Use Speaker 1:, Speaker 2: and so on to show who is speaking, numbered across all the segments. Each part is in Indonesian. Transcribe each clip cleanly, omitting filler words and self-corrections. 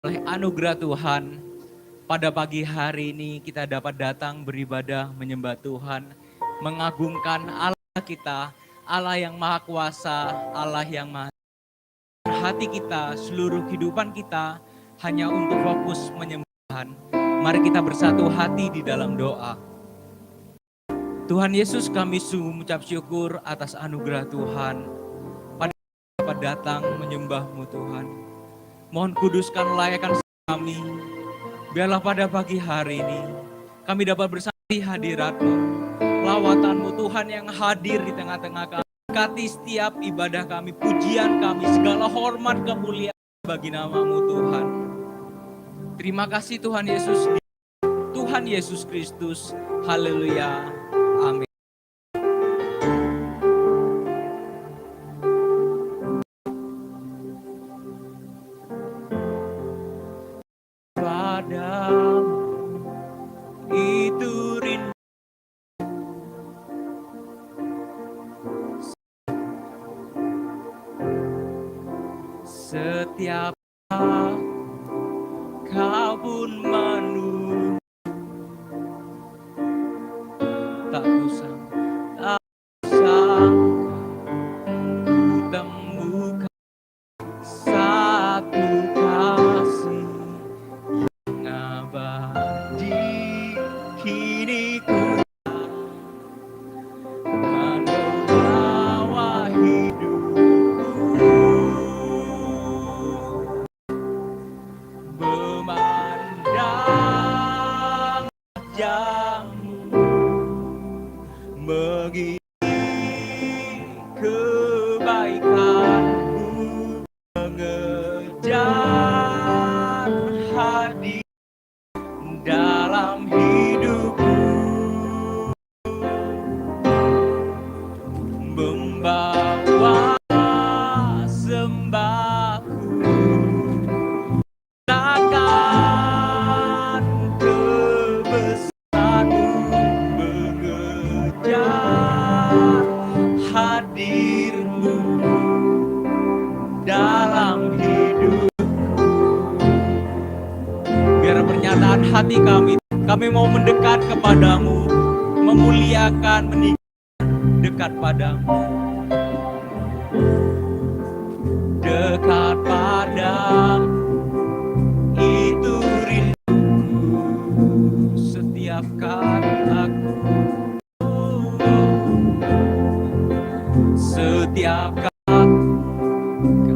Speaker 1: Oleh anugerah Tuhan, pada pagi hari ini kita dapat datang beribadah, menyembah Tuhan, mengagungkan Allah kita, Allah yang Maha Kuasa, Allah yang Maha. Hati kita, seluruh kehidupan kita hanya untuk fokus menyembah Tuhan. Mari kita bersatu hati di dalam doa. Tuhan Yesus, kami sungguh mengucap syukur atas anugerah Tuhan. Pada dapat datang menyembah-Mu Tuhan. Mohon kuduskan layakan kami. Biarlah pada pagi hari ini kami dapat bersama di hadirat-Mu. Lawatan-Mu Tuhan yang hadir di tengah-tengah kami. Berkati setiap ibadah kami, pujian kami, segala hormat kemuliaan bagi nama-Mu Tuhan. Terima kasih Tuhan Yesus. Tuhan Yesus Kristus. Haleluya. Amin. Itu rindu setiap kau pun menunggu, tak kusangka ku temukan satu kasih yang abadi. Kini ku membawa hidupku, memandang wajah-Mu, mengingini kebaikan-Mu, mengejar hadir dalam hidupku, membawa sembahku, takkan kebesaran-Mu, mengejar hadir-Mu dalam hidup. Biar pernyataan hati kami mau mendekat kepadamu, memuliakan, meninggikan, dekat padamu. Dekat padamu, itu rinduku setiap kali aku, setiap kali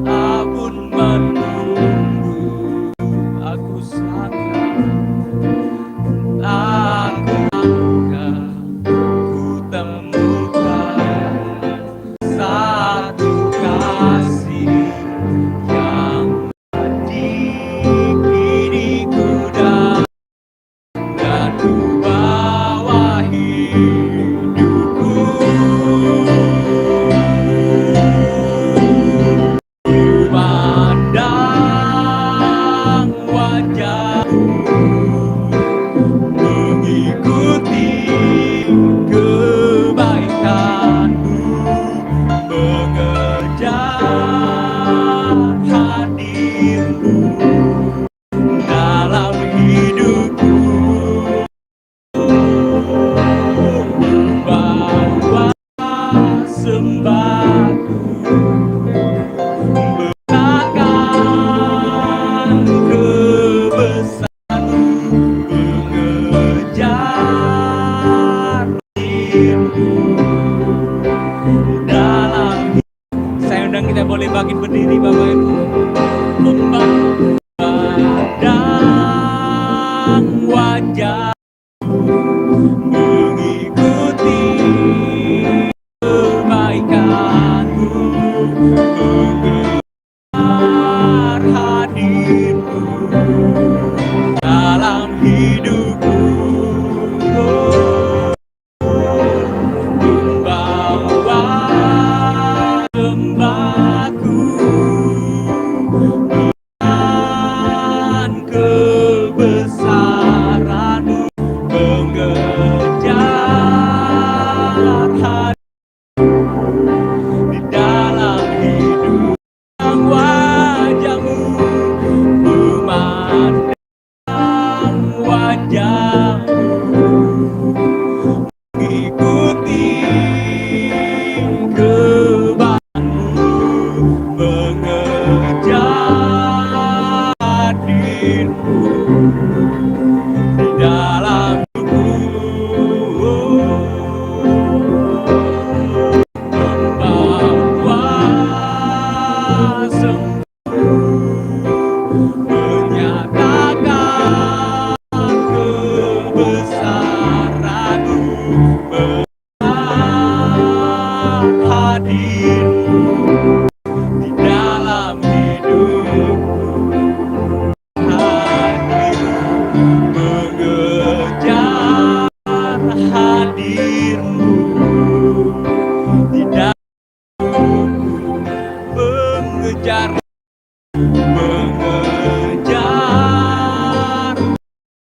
Speaker 1: kau pun menunggu. Aku sangka ku temukan satu kasih yang abadi. Kini ku dan ku bawa hidupku, pandang wajah-Mu, mengikuti kebaikan-Mu, mengejar hadir-Mu dalam hidupku, membawa sembahku, bertakan kebesaran-Mu, mengejar hadir-Mu dalam. Saya undang kita boleh bangkit berdiri Bapak Ibu. Memandang wajah, mengikuti kebaikan-Mu, mengejar hadir-Mu dalam hidupku, membawa sembahku, dan kebesaran-Mu, mengejar hadir di dalam hidup. mengejar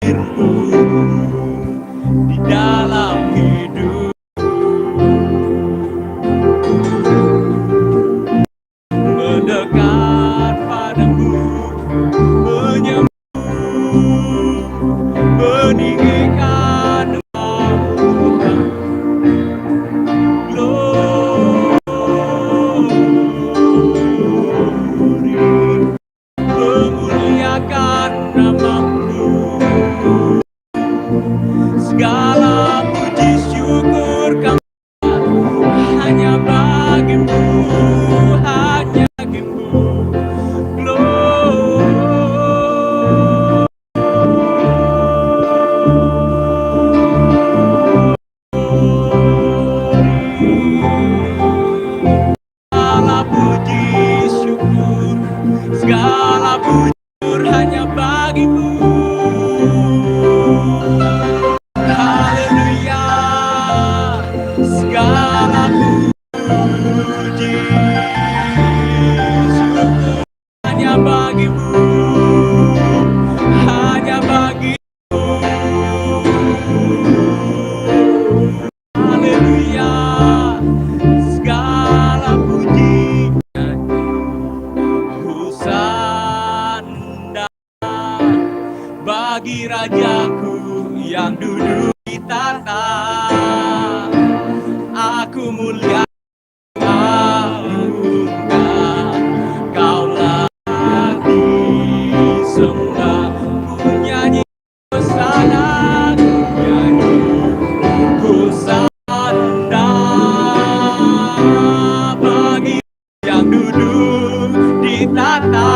Speaker 1: dirimu di dalam hidup, mendekat padamu, menyembah, meninggikan Engkau, memuliakan namamu. Segala puji syukur kami hanya bagimu, hanya bagimu. Segala puji syukur, segala puji syukur hanya bagimu. Haleluya, segala puji syukur hanya bagimu, hanya bagimu. Haleluya, segala puji. Hosana bagi Rajaku yang duduk di tahta. Aku mulia Kaulah disembah, ku nyanyi hosana, nyanyi hosana bagi yang duduk di tahta.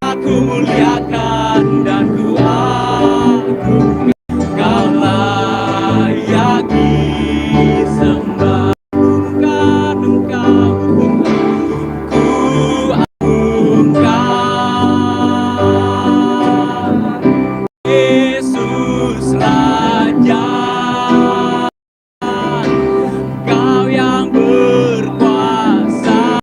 Speaker 1: Aku muliakan dan ku agungkan, Kau layak disembah. Agungkan Engkau, ku agungkan Yesus Raja. Kau yang berkuasa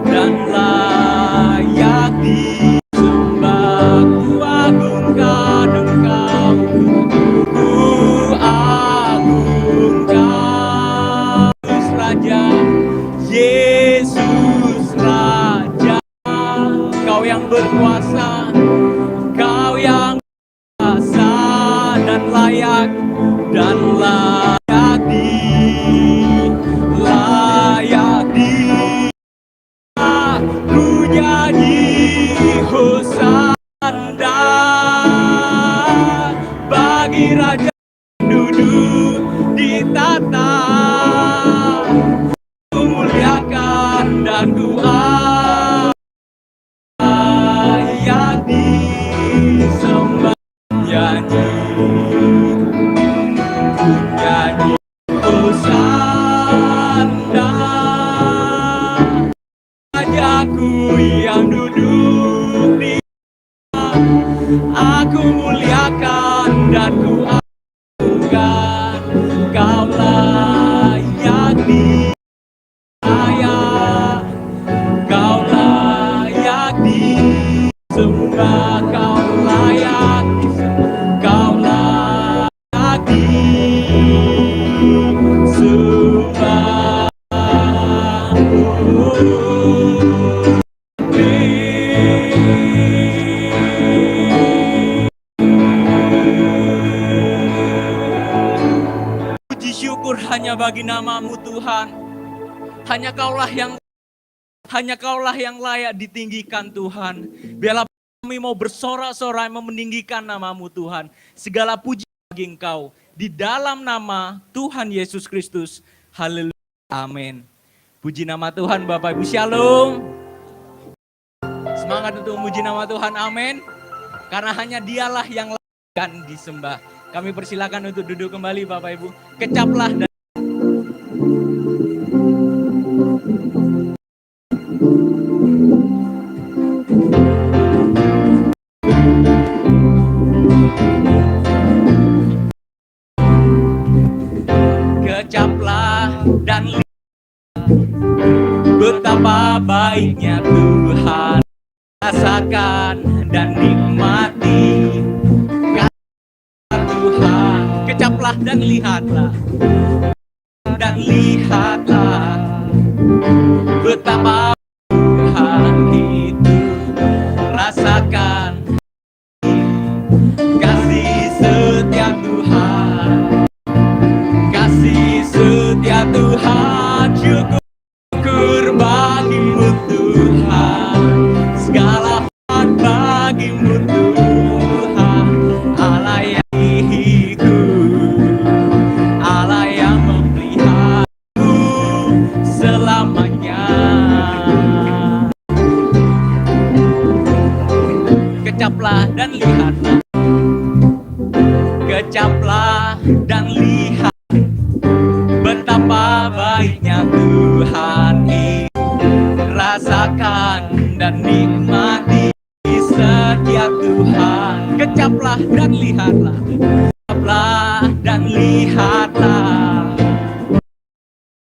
Speaker 1: dan layak disembah. Ku agungkan Engkau, ku agungkan Yesus Raja, Yesus Raja. Kau yang berkuasa, Kau yang berkuasa dan layak ku nyanyi hosana bagi Raja duduk di tahta. Ku muliakan dan ku layak disembah. Nyanyi hosana Rajaku yang duduk di tahta. Aku muliakan dan ku agungkan, Kau layak disembah, Kau layak disembah, Kau layak disembah, Kau layak disembah. Puji syukur hanya bagi namamu Tuhan. Hanya Kaulah yang layak ditinggikan Tuhan. Biarlah kami mau bersorak-sorai meninggikan namamu Tuhan. Segala puji bagi Engkau. Di dalam nama Tuhan Yesus Kristus. Haleluya. Amin. Puji nama Tuhan Bapak Ibu. Shalom. Semangat untuk memuji nama Tuhan. Amin. Karena hanya Dialah yang layak dan disembah. Kami persilakan untuk duduk kembali Bapak Ibu. Kecaplah dan kecaplah dan Betapa baiknya Tuhan, rasakan dan nikmati kasih Tuhan. Kecaplah dan lihatlah, betapa Tuhan itu. Rasakan kasih setia Tuhan, kasih setia Tuhan. Syukur bagimu Tuhan, segala hormat bagimu Tuhan. Allah yang hidup, Allah yang memeliharaku selamanya. Kecaplah dan lihatlah, kecaplah dan lihat, betapa baiknya Tuhan ini. Rasakan dan nikmati setia Tuhan. Kecaplah dan lihatlah, kecaplah dan lihatlah,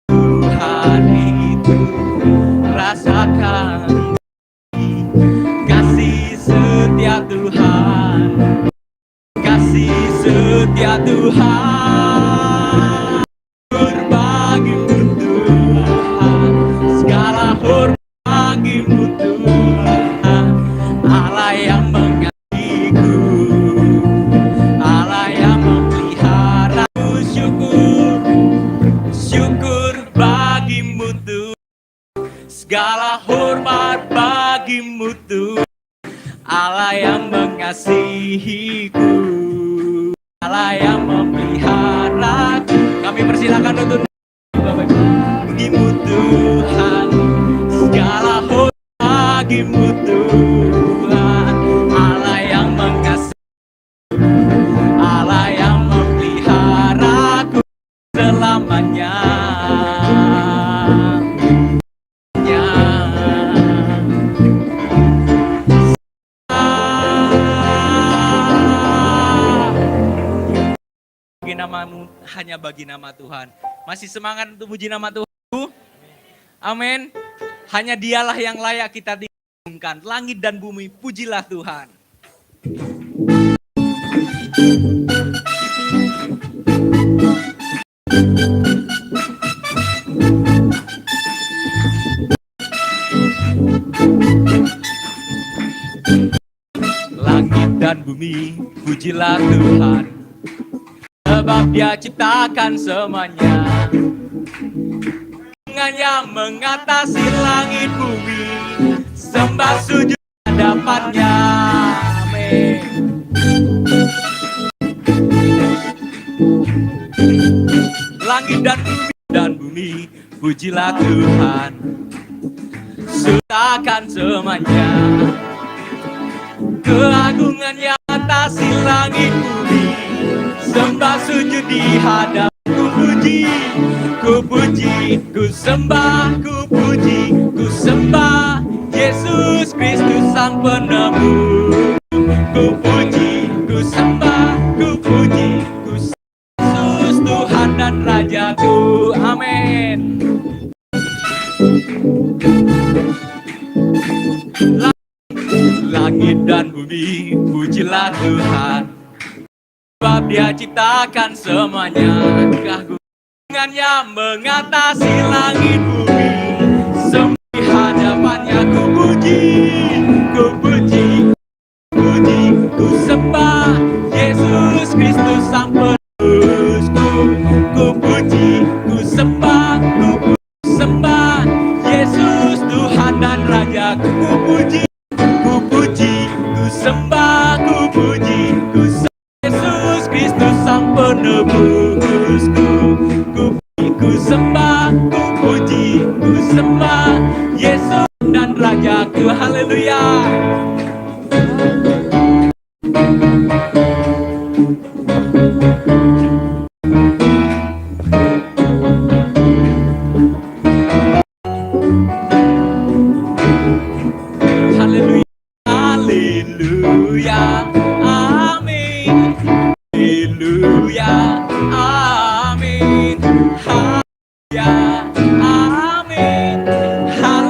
Speaker 1: Tuhan itu. Rasakan kasih setia Tuhan, kasih setia Tuhan. Berbagimu Tuhan, segala hormat bagimu Tuhan. Allah yang mengasihiku, Allah yang memeliharaku. Syukur bagimu Tuhan, segala hormat bagimu Tuhan. Allah yang mengasihiku, Allah yang memeliharaku. Kami persilakan untuk bagimu Tuhan, segala hormat bagimu Tuhan. Allah yang mengasihiku, Allah yang memeliharaku selamanya. Namamu, hanya bagi nama Tuhan. Masih semangat untuk puji nama Tuhan? Amin. Hanya dialah yang layak kita diagungkan. Langit dan bumi, pujilah Tuhan. Langit dan bumi, pujilah Tuhan. Sebab Dia ciptakan semuanya, tangannya mengatasi langit bumi, sembah sujud hadapannya. Amin. Langit dan bumi, pujilah Tuhan. Ciptakan semuanya, keagungannya mengatasi langit bumi, sembah sujud di hadap. Ku puji, ku sembah, ku puji, ku sembah Yesus Kristus Sang Penebus. Ku puji, ku sembah, ku puji, ku sembah Yesus Tuhan dan Rajaku. Amin. Langit dan bumi, pujilah Tuhan. Sebab Dia ciptakan semuanya, keagungannya mengatasi langit bumi, sembah di hadapannya. Ku puji, ku puji, puji, ku sembah Yesus Kristus Sang Penebus. Ku puji, ku sembah, ku sembah Yesus Tuhan dan Rajaku. Ku puji, ku puji, ku sembah, ku puji, ku sembah Yesus Kristus Sang Penebusku. Ku sembah, ku puji, ku sembah Yesus dan Rajaku. Haleluya. Haleluya. Haleluya. Amin. Haleluya. Amin. Haleluya. Amin. Haleluya.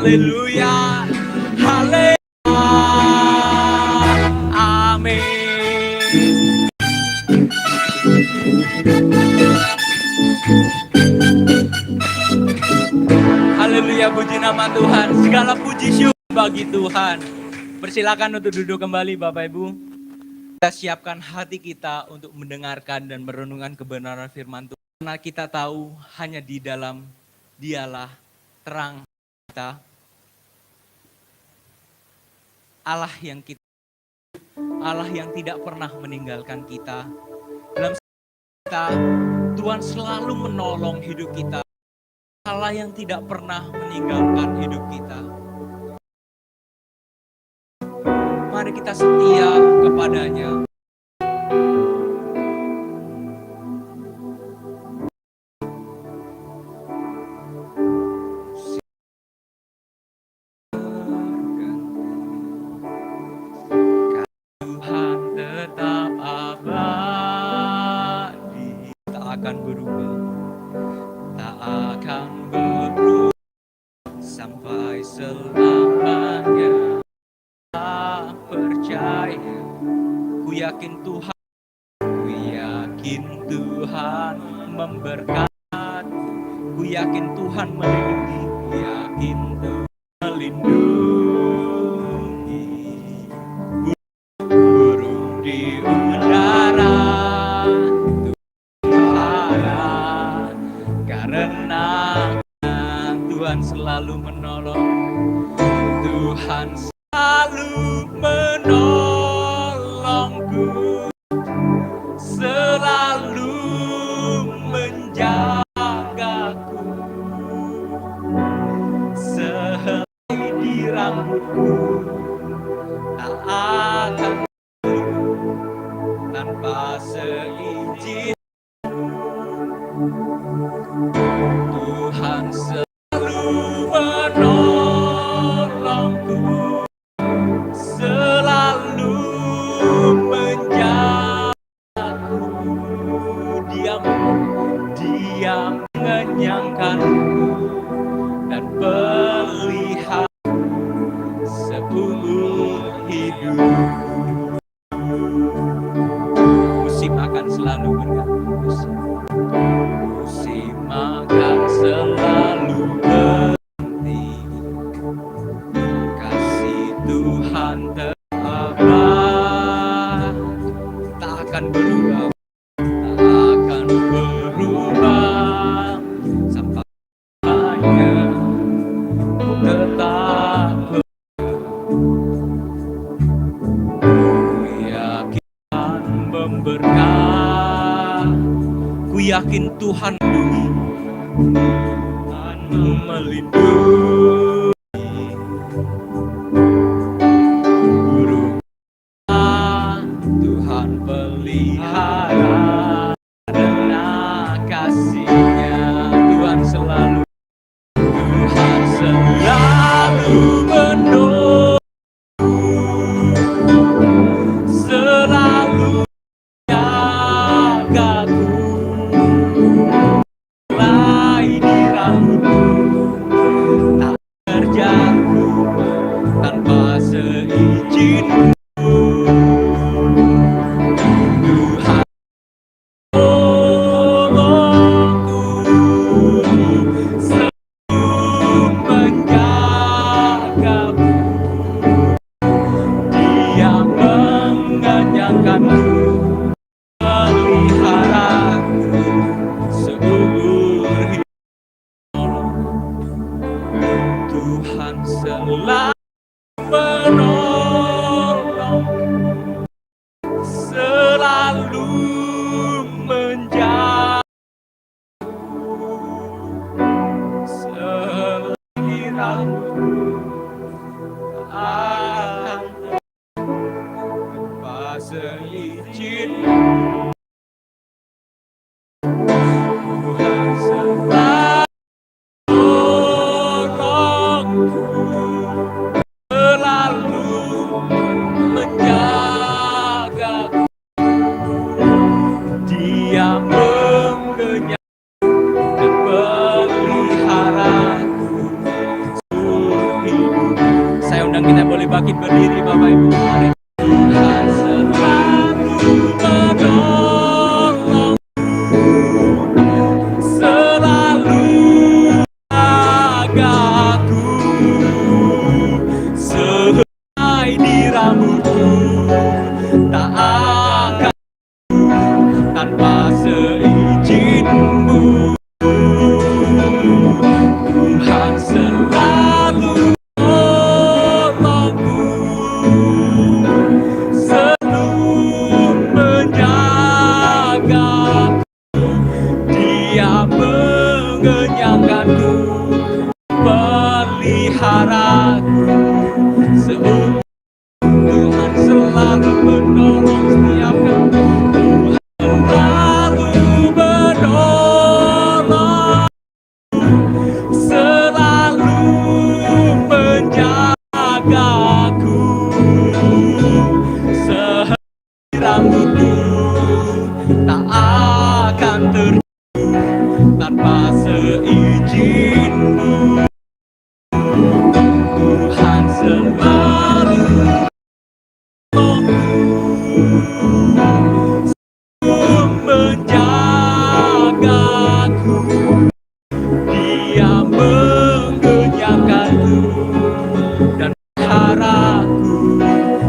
Speaker 1: Haleluya, haleluya, amin. Haleluya, puji nama Tuhan. Segala puji syukur bagi Tuhan. Persilakan untuk duduk kembali Bapak Ibu. Kita siapkan hati kita untuk mendengarkan dan merenungkan kebenaran firman Tuhan. Karena kita tahu hanya di dalam Dialah terang kita. Allah yang tidak pernah meninggalkan kita. Dalam kita, Tuhan selalu menolong hidup kita. Allah yang tidak pernah meninggalkan hidup kita. Mari kita setia kepadanya. Tuhan tetap abadi, tak akan berubah, tak akan berubah sampai selamanya. Percaya, ku yakin Tuhan memberkati, ku yakin Tuhan melindungi, ku yakin Tuhan melindungi. Burung di udara Tuhan, karena Tuhan selalu menolong, Tuhan selalu menolongku, selalu menjagaku, sehelai di rambutku tak akan tanpa seizin. Tuhan selalu menolongku, selalu menjagaku. Dia mengenyangkanku dan pelihara seumur hidup. Musim akan selalu berganti, musim akan selalu berganti. Kasih Tuhan terabad, tak akan berubah, tak akan berubah sampai tetap. Ku yakin Tuhan melindungi. Burung Tuhan pelihara, karena kasih-Nya Tuhan selalu menolong, selalu jagaku, selai di rambutku tak terjatuh tanpa seizinku. Tuhan tolongku, selalu menjagaku, Dia mengenyangkanku, peliharaku seumur hidup. Tuhan selalu menolong, selalu menjagaku, selagi rambutku akan tanpa seizin. Tuhan selalu selalu menjagaku, Dia mengenyangkan dan peliharaku seumur Berdiri Bapak Ibu, mari. Tuhan selalu menolong, selalu jagaku, sehelai di rambutku, tak akan tanpa seizin-Mu. Tuhan selalu menolongku, selalu menjagaku, Dia mengenyangkanku, peliharaku seumur. Tuhan selalu menolong setiap kami. Tuhan selalu menolong, selalu menjagaku, sehelai rambutku tak akan terjatuh tanpa seizin-Mu. Tuhan selalu menjagaku, Dia mengenyangkanku dan meliharaku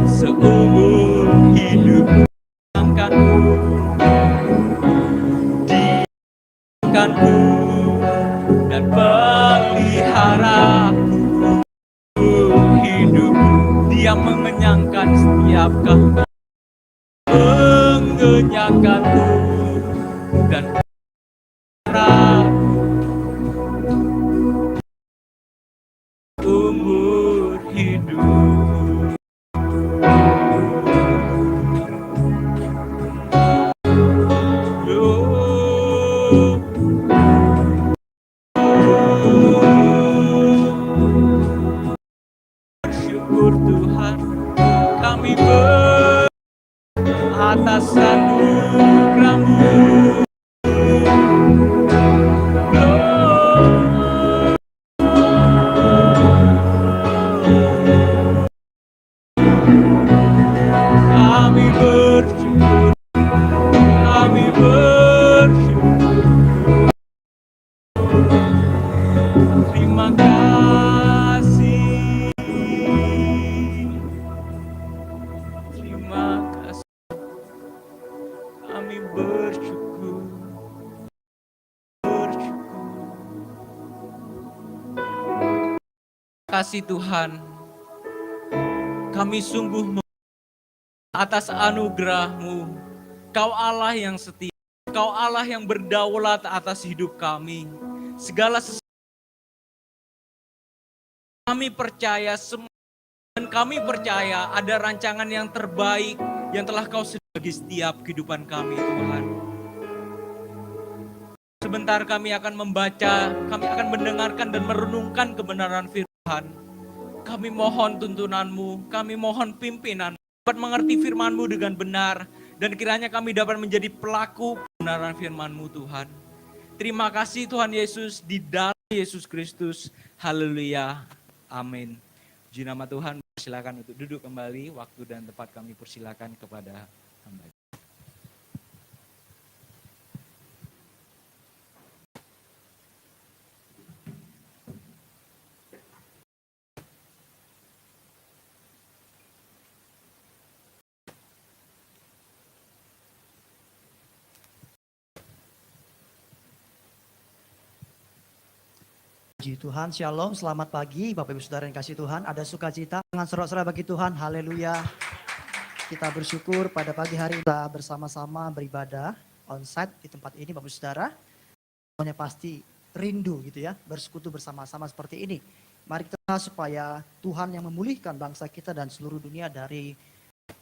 Speaker 1: seumur hidupku. Diamkanku dan peliharaku hidupku. Dia mengenyangkan setiap kami, mengenyangkanku dan umur hidup. Bersyukur Tuhan, kami atas anugerah-Mu. Kami bersyukur, kami bersyukur. Terima kasih, terima kasih. Kami bersyukur, bersyukur. Kasih Tuhan, kami sungguh atas anugerah-Mu. Kau Allah yang setia, Kau Allah yang berdaulat atas hidup kami. Segala sesuatu kami percaya semua, dan kami percaya ada rancangan yang terbaik yang telah Kau sediakan bagi setiap kehidupan kami, Tuhan. Sebentar kami akan membaca, kami akan mendengarkan dan merenungkan kebenaran firman. Kami mohon tuntunan-Mu, kami mohon pimpinan, dapat mengerti firman-Mu dengan benar, dan kiranya kami dapat menjadi pelaku kebenaran firman-Mu, Tuhan. Terima kasih Tuhan Yesus, di dalam Yesus Kristus. Haleluya. Amin. Puji nama Tuhan, silakan untuk duduk kembali. Waktu dan tempat kami persilakan kepada hamba.
Speaker 2: Puji Tuhan, Shalom, selamat pagi Bapak Ibu Saudara yang kasih Tuhan. Ada sukacita dengan sorak-sorai bagi Tuhan, haleluya. Kita bersyukur pada pagi hari kita bersama-sama beribadah onsite di tempat ini Bapak Ibu Saudara. Semuanya pasti rindu gitu ya, bersekutu bersama-sama seperti ini. Mari kita supaya Tuhan yang memulihkan bangsa kita dan seluruh dunia dari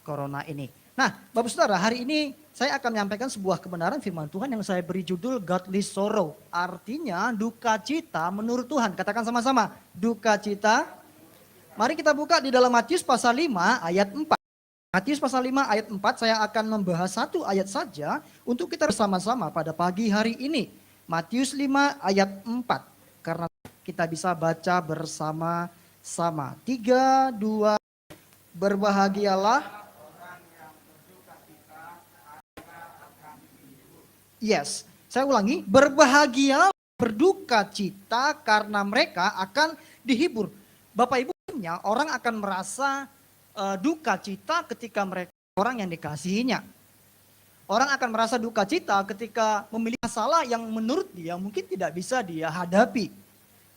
Speaker 2: corona ini. Nah, Bapak Saudara, hari ini saya akan menyampaikan sebuah kebenaran firman Tuhan yang saya beri judul Godly Sorrow. Artinya duka cita menurut Tuhan. Katakan sama-sama, duka cita. Mari kita buka di dalam Matius pasal 5 ayat 4. Matius pasal 5 ayat 4, saya akan membahas satu ayat saja untuk kita bersama-sama pada pagi hari ini. Matius 5 ayat 4. Karena kita bisa baca bersama-sama. 3, 2, Berbahagialah. Yes, saya ulangi. Berbahagia, berduka cita karena mereka akan dihibur. Bapak Ibu, orang akan merasa duka cita ketika mereka orang yang dikasihinya. Orang akan merasa duka cita ketika memiliki masalah yang menurut dia mungkin tidak bisa dia hadapi.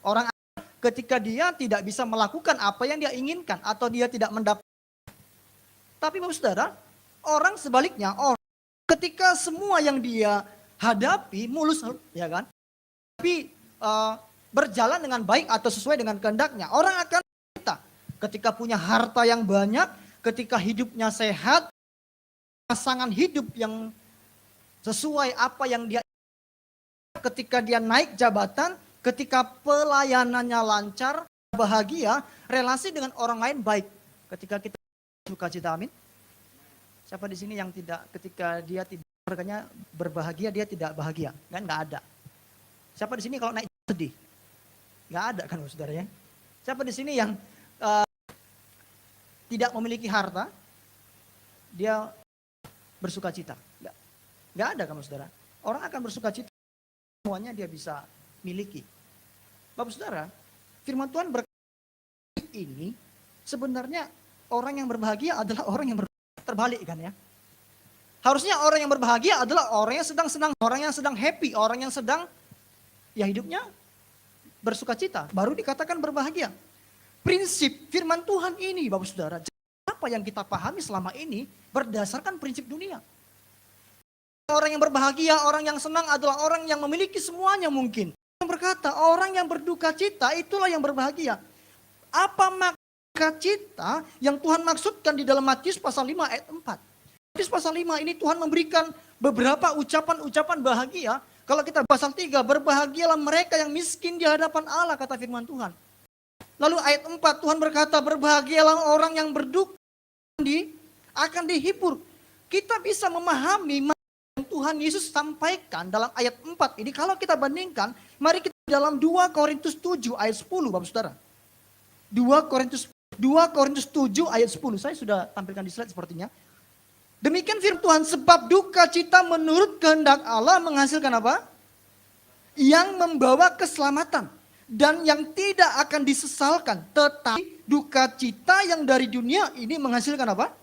Speaker 2: Orang ketika dia tidak bisa melakukan apa yang dia inginkan atau dia tidak mendapat. Tapi Bapak Saudara, orang sebaliknya, orang ketika semua yang dia hadapi mulus, ya kan? Tapi berjalan dengan baik atau sesuai dengan kehendaknya. Orang akan kita ketika punya harta yang banyak, ketika hidupnya sehat, pasangan hidup yang sesuai apa yang dia, ketika dia naik jabatan, ketika pelayanannya lancar, bahagia, relasi dengan orang lain baik. Ketika kita suka cita, amin. Siapa di sini yang tidak, ketika dia tidak keluarganya berbahagia, dia tidak bahagia? Kan nggak ada. Siapa di sini kalau naik sedih? Nggak ada kan saudara ya. Siapa di sini yang tidak memiliki harta, dia bersuka cita? Nggak ada kan saudara. Orang akan bersuka cita, semuanya dia bisa miliki. Bapak saudara, firman Tuhan berkata ini sebenarnya orang yang berbahagia adalah orang yang terbalik kan ya. Harusnya orang yang berbahagia adalah orang yang sedang senang, orang yang sedang happy, orang yang sedang ya hidupnya bersuka cita, baru dikatakan berbahagia. Prinsip firman Tuhan ini Bapak Saudara, apa yang kita pahami selama ini berdasarkan prinsip dunia. Orang yang berbahagia, orang yang senang adalah orang yang memiliki semuanya mungkin. Yang berkata orang yang berduka cita itulah yang berbahagia. Apa makna cita yang Tuhan maksudkan di dalam Matius pasal 5 ayat 4? Matius pasal 5 ini Tuhan memberikan beberapa ucapan-ucapan bahagia. Kalau kita pasal 3, berbahagialah mereka yang miskin di hadapan Allah, kata firman Tuhan. Lalu ayat 4 Tuhan berkata, berbahagialah orang yang berduka akan dihibur. Kita bisa memahami yang Tuhan Yesus sampaikan dalam ayat 4 ini. Kalau kita bandingkan, mari kita dalam 2 Korintus 7 ayat 10 Bapak Saudara. 2 Korintus 7 ayat 10, saya sudah tampilkan di slide sepertinya. Demikian firman Tuhan, sebab duka cita menurut kehendak Allah menghasilkan apa? Yang membawa keselamatan dan yang tidak akan disesalkan. Tetapi duka cita yang dari dunia ini menghasilkan apa?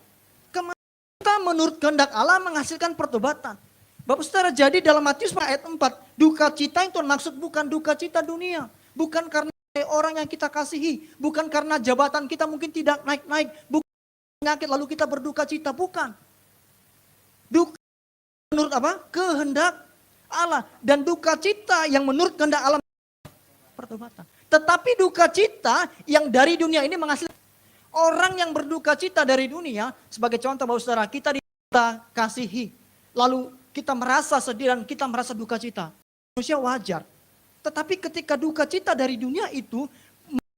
Speaker 2: Kematian. Menurut kehendak Allah menghasilkan pertobatan. Bapak Saudara, jadi dalam Matius ayat 4, duka cita itu maksud bukan duka cita dunia. Bukan karena orang yang kita kasihi, bukan karena jabatan kita mungkin tidak naik-naik, bukan penyakit lalu kita berduka cita, bukan. Duka menurut apa? Kehendak Allah. Dan duka cita yang menurut kehendak Allah pertobatan. Tetapi duka cita yang dari dunia ini menghasilkan orang yang berduka cita dari dunia. Sebagai contoh Bapak Saudara, kita kasihi, lalu kita merasa sedih dan kita merasa duka cita. Manusia wajar. Tetapi ketika duka cita dari dunia itu,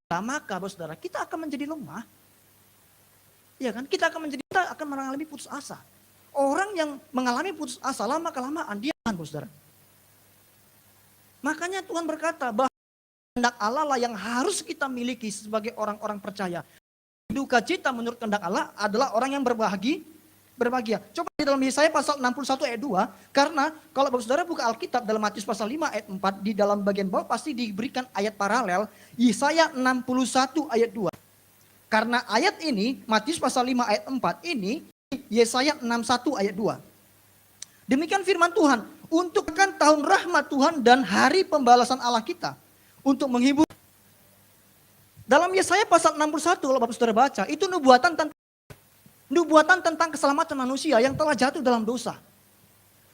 Speaker 2: maka Bapak Saudara, kita akan menjadi lemah. Ya kan? Kita akan mengalami putus asa. Orang yang mengalami putus asa lama kelamaan dia Bapak Saudara. Makanya Tuhan berkata bahwa kehendak Allah lah yang harus kita miliki sebagai orang-orang percaya. Duka cita menurut kehendak Allah adalah orang yang berbahagia. Coba di dalam Yesaya pasal 61 ayat 2, karena kalau Bapak Saudara buka Alkitab dalam Matius pasal 5 ayat 4, di dalam bagian bawah pasti diberikan ayat paralel, Yesaya 61 ayat 2. Karena ayat ini, Matius pasal 5 ayat 4 ini, Yesaya 61 ayat 2. Demikian firman Tuhan, untuk kan tahun rahmat Tuhan dan hari pembalasan Allah kita, untuk menghibur. Dalam Yesaya pasal 61 kalau Bapak Saudara baca, itu nubuatan tentang keselamatan manusia yang telah jatuh dalam dosa.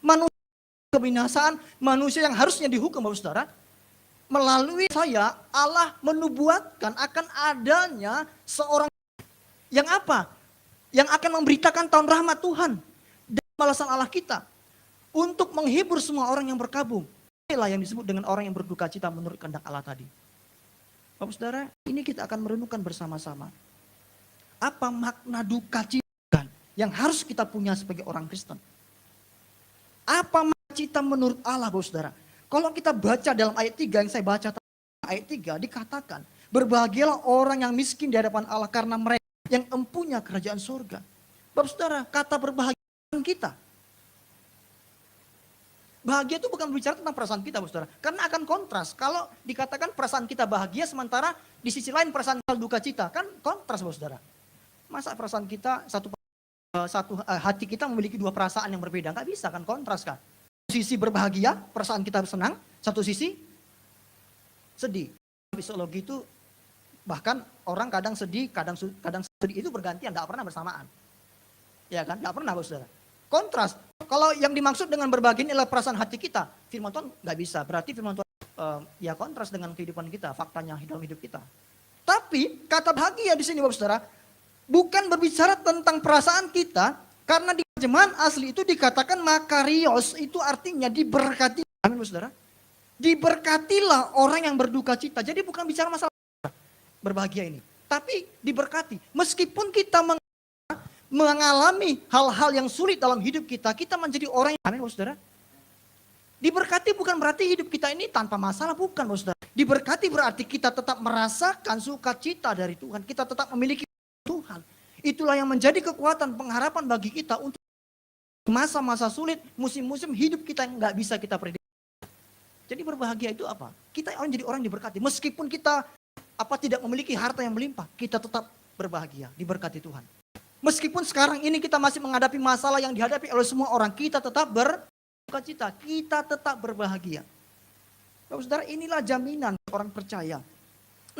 Speaker 2: Manusia kebinasaan, manusia yang harusnya dihukum Bapak Saudara. Melalui saya, Allah menubuatkan akan adanya seorang yang apa? Yang akan memberitakan tahun rahmat Tuhan dan balasan Allah kita untuk menghibur semua orang yang berkabung. Inilah yang disebut dengan orang yang berduka cita menurut kehendak Allah tadi. Bapak Saudara, ini kita akan merenungkan bersama-sama. Apa makna duka cita yang harus kita punya sebagai orang Kristen? Apa makna cita menurut Allah Bapak Saudara? Kalau kita baca dalam ayat 3 yang saya baca ayat 3 dikatakan, berbahagialah orang yang miskin di hadapan Allah karena mereka yang empunya kerajaan surga. Bapak saudara, kata berbahagia kita. Bahagia itu bukan berbicara tentang perasaan kita, Bapak saudara. Karena akan kontras. Kalau dikatakan perasaan kita bahagia, sementara di sisi lain perasaan kita duka cita. Kan kontras, Bapak saudara. Masa perasaan kita, hati kita memiliki dua perasaan yang berbeda? Nggak bisa kan, kontras kan. Sisi berbahagia, perasaan kita senang. Satu sisi sedih. Psikologi itu bahkan orang kadang sedih, kadang sedih itu bergantian, tidak pernah bersamaan. Ya kan, tidak pernah, Bapak saudara. Kontras. Kalau yang dimaksud dengan berbahagia adalah perasaan hati kita, firman Tuhan nggak bisa. Berarti firman Tuhan ya kontras dengan kehidupan kita, faktanya dalam hidup kita. Tapi kata bahagia di sini, Bapak saudara, bukan berbicara tentang perasaan kita, karena di terjemahan asli itu dikatakan makarios, itu artinya diberkati. Amin, Bapak saudara. Diberkatilah orang yang berduka cita. Jadi bukan bicara masalah berbahagia ini, tapi diberkati. Meskipun kita mengalami hal-hal yang sulit dalam hidup kita, kita menjadi orang yang, amin, saudara. Diberkati bukan berarti hidup kita ini tanpa masalah, bukan, saudara. Diberkati berarti kita tetap merasakan sukacita dari Tuhan, kita tetap memiliki Tuhan. Itulah yang menjadi kekuatan, pengharapan bagi kita untuk masa-masa sulit, musim-musim hidup kita yang nggak bisa kita prediksi. Jadi berbahagia itu apa? Kita jadi orang diberkati, meskipun kita tidak memiliki harta yang melimpah, kita tetap berbahagia, diberkati Tuhan. Meskipun sekarang ini kita masih menghadapi masalah yang dihadapi oleh semua orang, kita tetap bersukacita, kita tetap berbahagia. Bapak saudara, inilah jaminan orang percaya.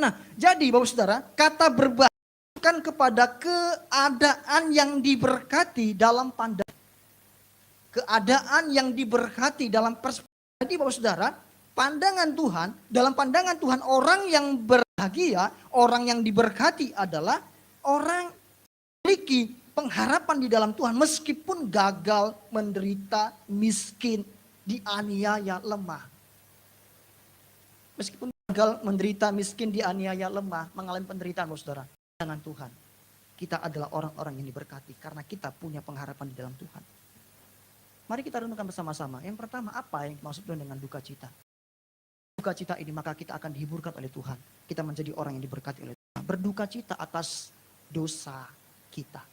Speaker 2: Nah, jadi Bapak saudara, kata berbahagia bukan kepada keadaan yang diberkati dalam pandangan. Keadaan yang diberkati dalam perspektif. Jadi Bapak saudara, pandangan Tuhan, dalam pandangan Tuhan orang yang berbahagia, orang yang diberkati adalah orang memiliki pengharapan di dalam Tuhan meskipun gagal, menderita, miskin, dianiaya, lemah. Meskipun gagal, menderita, miskin, dianiaya, lemah, mengalami penderitaan, saudara. Dengan Tuhan, kita adalah orang-orang yang diberkati karena kita punya pengharapan di dalam Tuhan. Mari kita renungkan bersama-sama. Yang pertama, apa yang dimaksud dengan duka cita? Duka cita ini maka kita akan dihiburkan oleh Tuhan. Kita menjadi orang yang diberkati oleh Tuhan. Berduka cita atas dosa kita.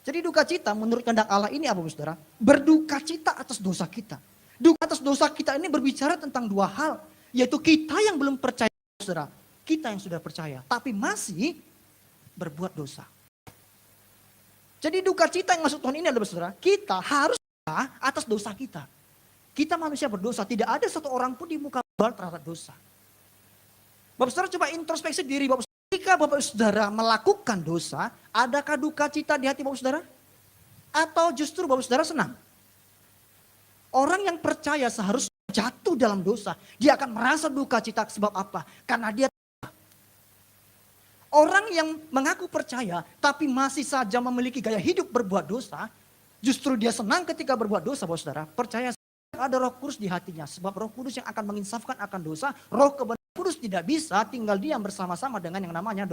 Speaker 2: Jadi duka cita menurut kehendak Allah ini apa, saudara? Berduka cita atas dosa kita. Duka atas dosa kita ini berbicara tentang dua hal. Yaitu kita yang belum percaya, saudara. Kita yang sudah percaya, tapi masih berbuat dosa. Jadi duka cita yang maksud Tuhan ini adalah, saudara, kita harus atas dosa kita. Kita manusia berdosa, tidak ada satu orang pun di muka bumi terhadap dosa. Bapak saudara coba introspeksi diri Bapak. Ketika Bapak saudara melakukan dosa, adakah duka cita di hati Bapak saudara? Atau justru Bapak saudara senang? Orang yang percaya seharusnya jatuh dalam dosa. Dia akan merasa duka cita sebab apa? Karena dia orang yang mengaku percaya tapi masih saja memiliki gaya hidup berbuat dosa, justru dia senang ketika berbuat dosa, Bapak saudara. Percaya ada Roh Kudus di hatinya, sebab Roh Kudus yang akan menginsafkan akan dosa. Roh kebenaran Kudus tidak bisa tinggal diam bersama-sama dengan yang namanya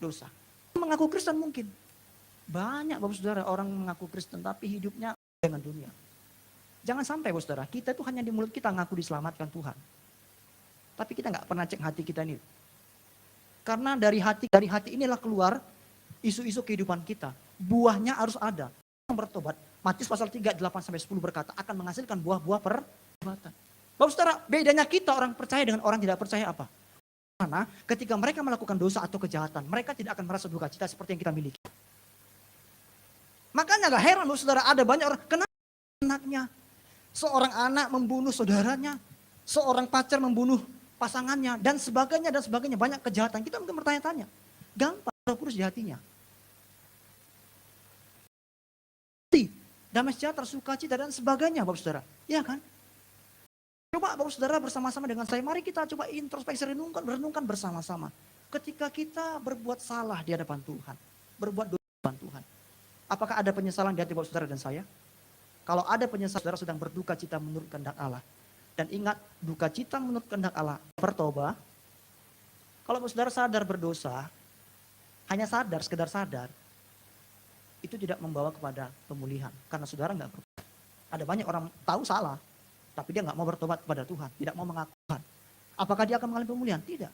Speaker 2: dosa. Mengaku Kristen mungkin. Banyak Bapak saudara orang mengaku Kristen tapi hidupnya dengan dunia. Jangan sampai Bapak saudara, kita itu hanya di mulut kita ngaku diselamatkan Tuhan. Tapi kita nggak pernah cek hati kita ini. Karena dari hati inilah keluar isu-isu kehidupan kita. Buahnya harus ada. Yang bertobat. Matius pasal 3, 8-10 berkata akan menghasilkan buah-buah pertobatan. Bapak saudara, bedanya kita orang percaya dengan orang tidak percaya apa? Karena ketika mereka melakukan dosa atau kejahatan, mereka tidak akan merasa duka cita seperti yang kita miliki. Makanya gak heran Bapak saudara, ada banyak orang, kenapa anaknya? Seorang anak membunuh saudaranya, seorang pacar membunuh pasangannya, dan sebagainya, banyak kejahatan. Kita mungkin bertanya-tanya, gampang Roh Kudus di hatinya. Damai sejahtera, sukacita dan sebagainya Bapak saudara. Iya kan? Coba Bapak saudara bersama-sama dengan saya, mari kita coba introspeksi, renungkan bersama-sama. Ketika kita berbuat salah di hadapan Tuhan, berbuat dosa di hadapan Tuhan, apakah ada penyesalan di hati Bapak saudara dan saya? Kalau ada penyesalan, saudara sedang berduka cita menurut kehendak Allah. Dan ingat, duka cita menurut kehendak Allah, bertobat. Kalau Bapak saudara sadar berdosa, hanya sadar, sekedar sadar, itu tidak membawa kepada pemulihan. Karena saudara nggak bertobat. Ada banyak orang tahu salah, tapi dia nggak mau bertobat kepada Tuhan, tidak mau mengaku Tuhan. Apakah dia akan mengalami pemulihan? Tidak.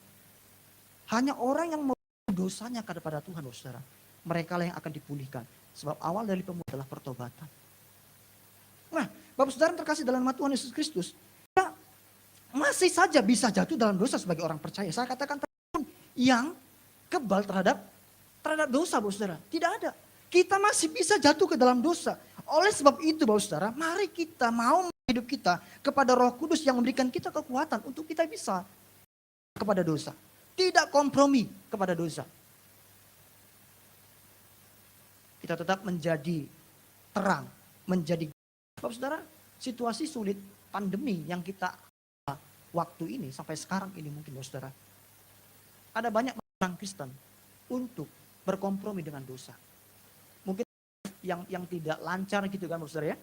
Speaker 2: Hanya orang yang mau dosanya kepada Tuhan, saudara. Mereka lah yang akan dipulihkan. Sebab awal dari pemulihan adalah pertobatan. Nah, Bapak Saudara yang terkasih dalam nama Tuhan Yesus Kristus, kita masih saja bisa jatuh dalam dosa sebagai orang percaya. Saya katakan yang kebal terhadap dosa, Bapak Saudara. Tidak ada. Kita masih bisa jatuh ke dalam dosa. Oleh sebab itu, Bapak Saudara, mari kita mau hidup kita kepada Roh Kudus yang memberikan kita kekuatan untuk kita bisa kepada dosa. Tidak kompromi kepada dosa. Kita tetap menjadi terang, menjadi Bapak Saudara, situasi sulit pandemi yang kita waktu ini sampai sekarang ini mungkin Bapak Saudara. Ada banyak orang Kristen untuk berkompromi dengan dosa. Mungkin yang tidak lancar gitu kan Bapak Saudara ya.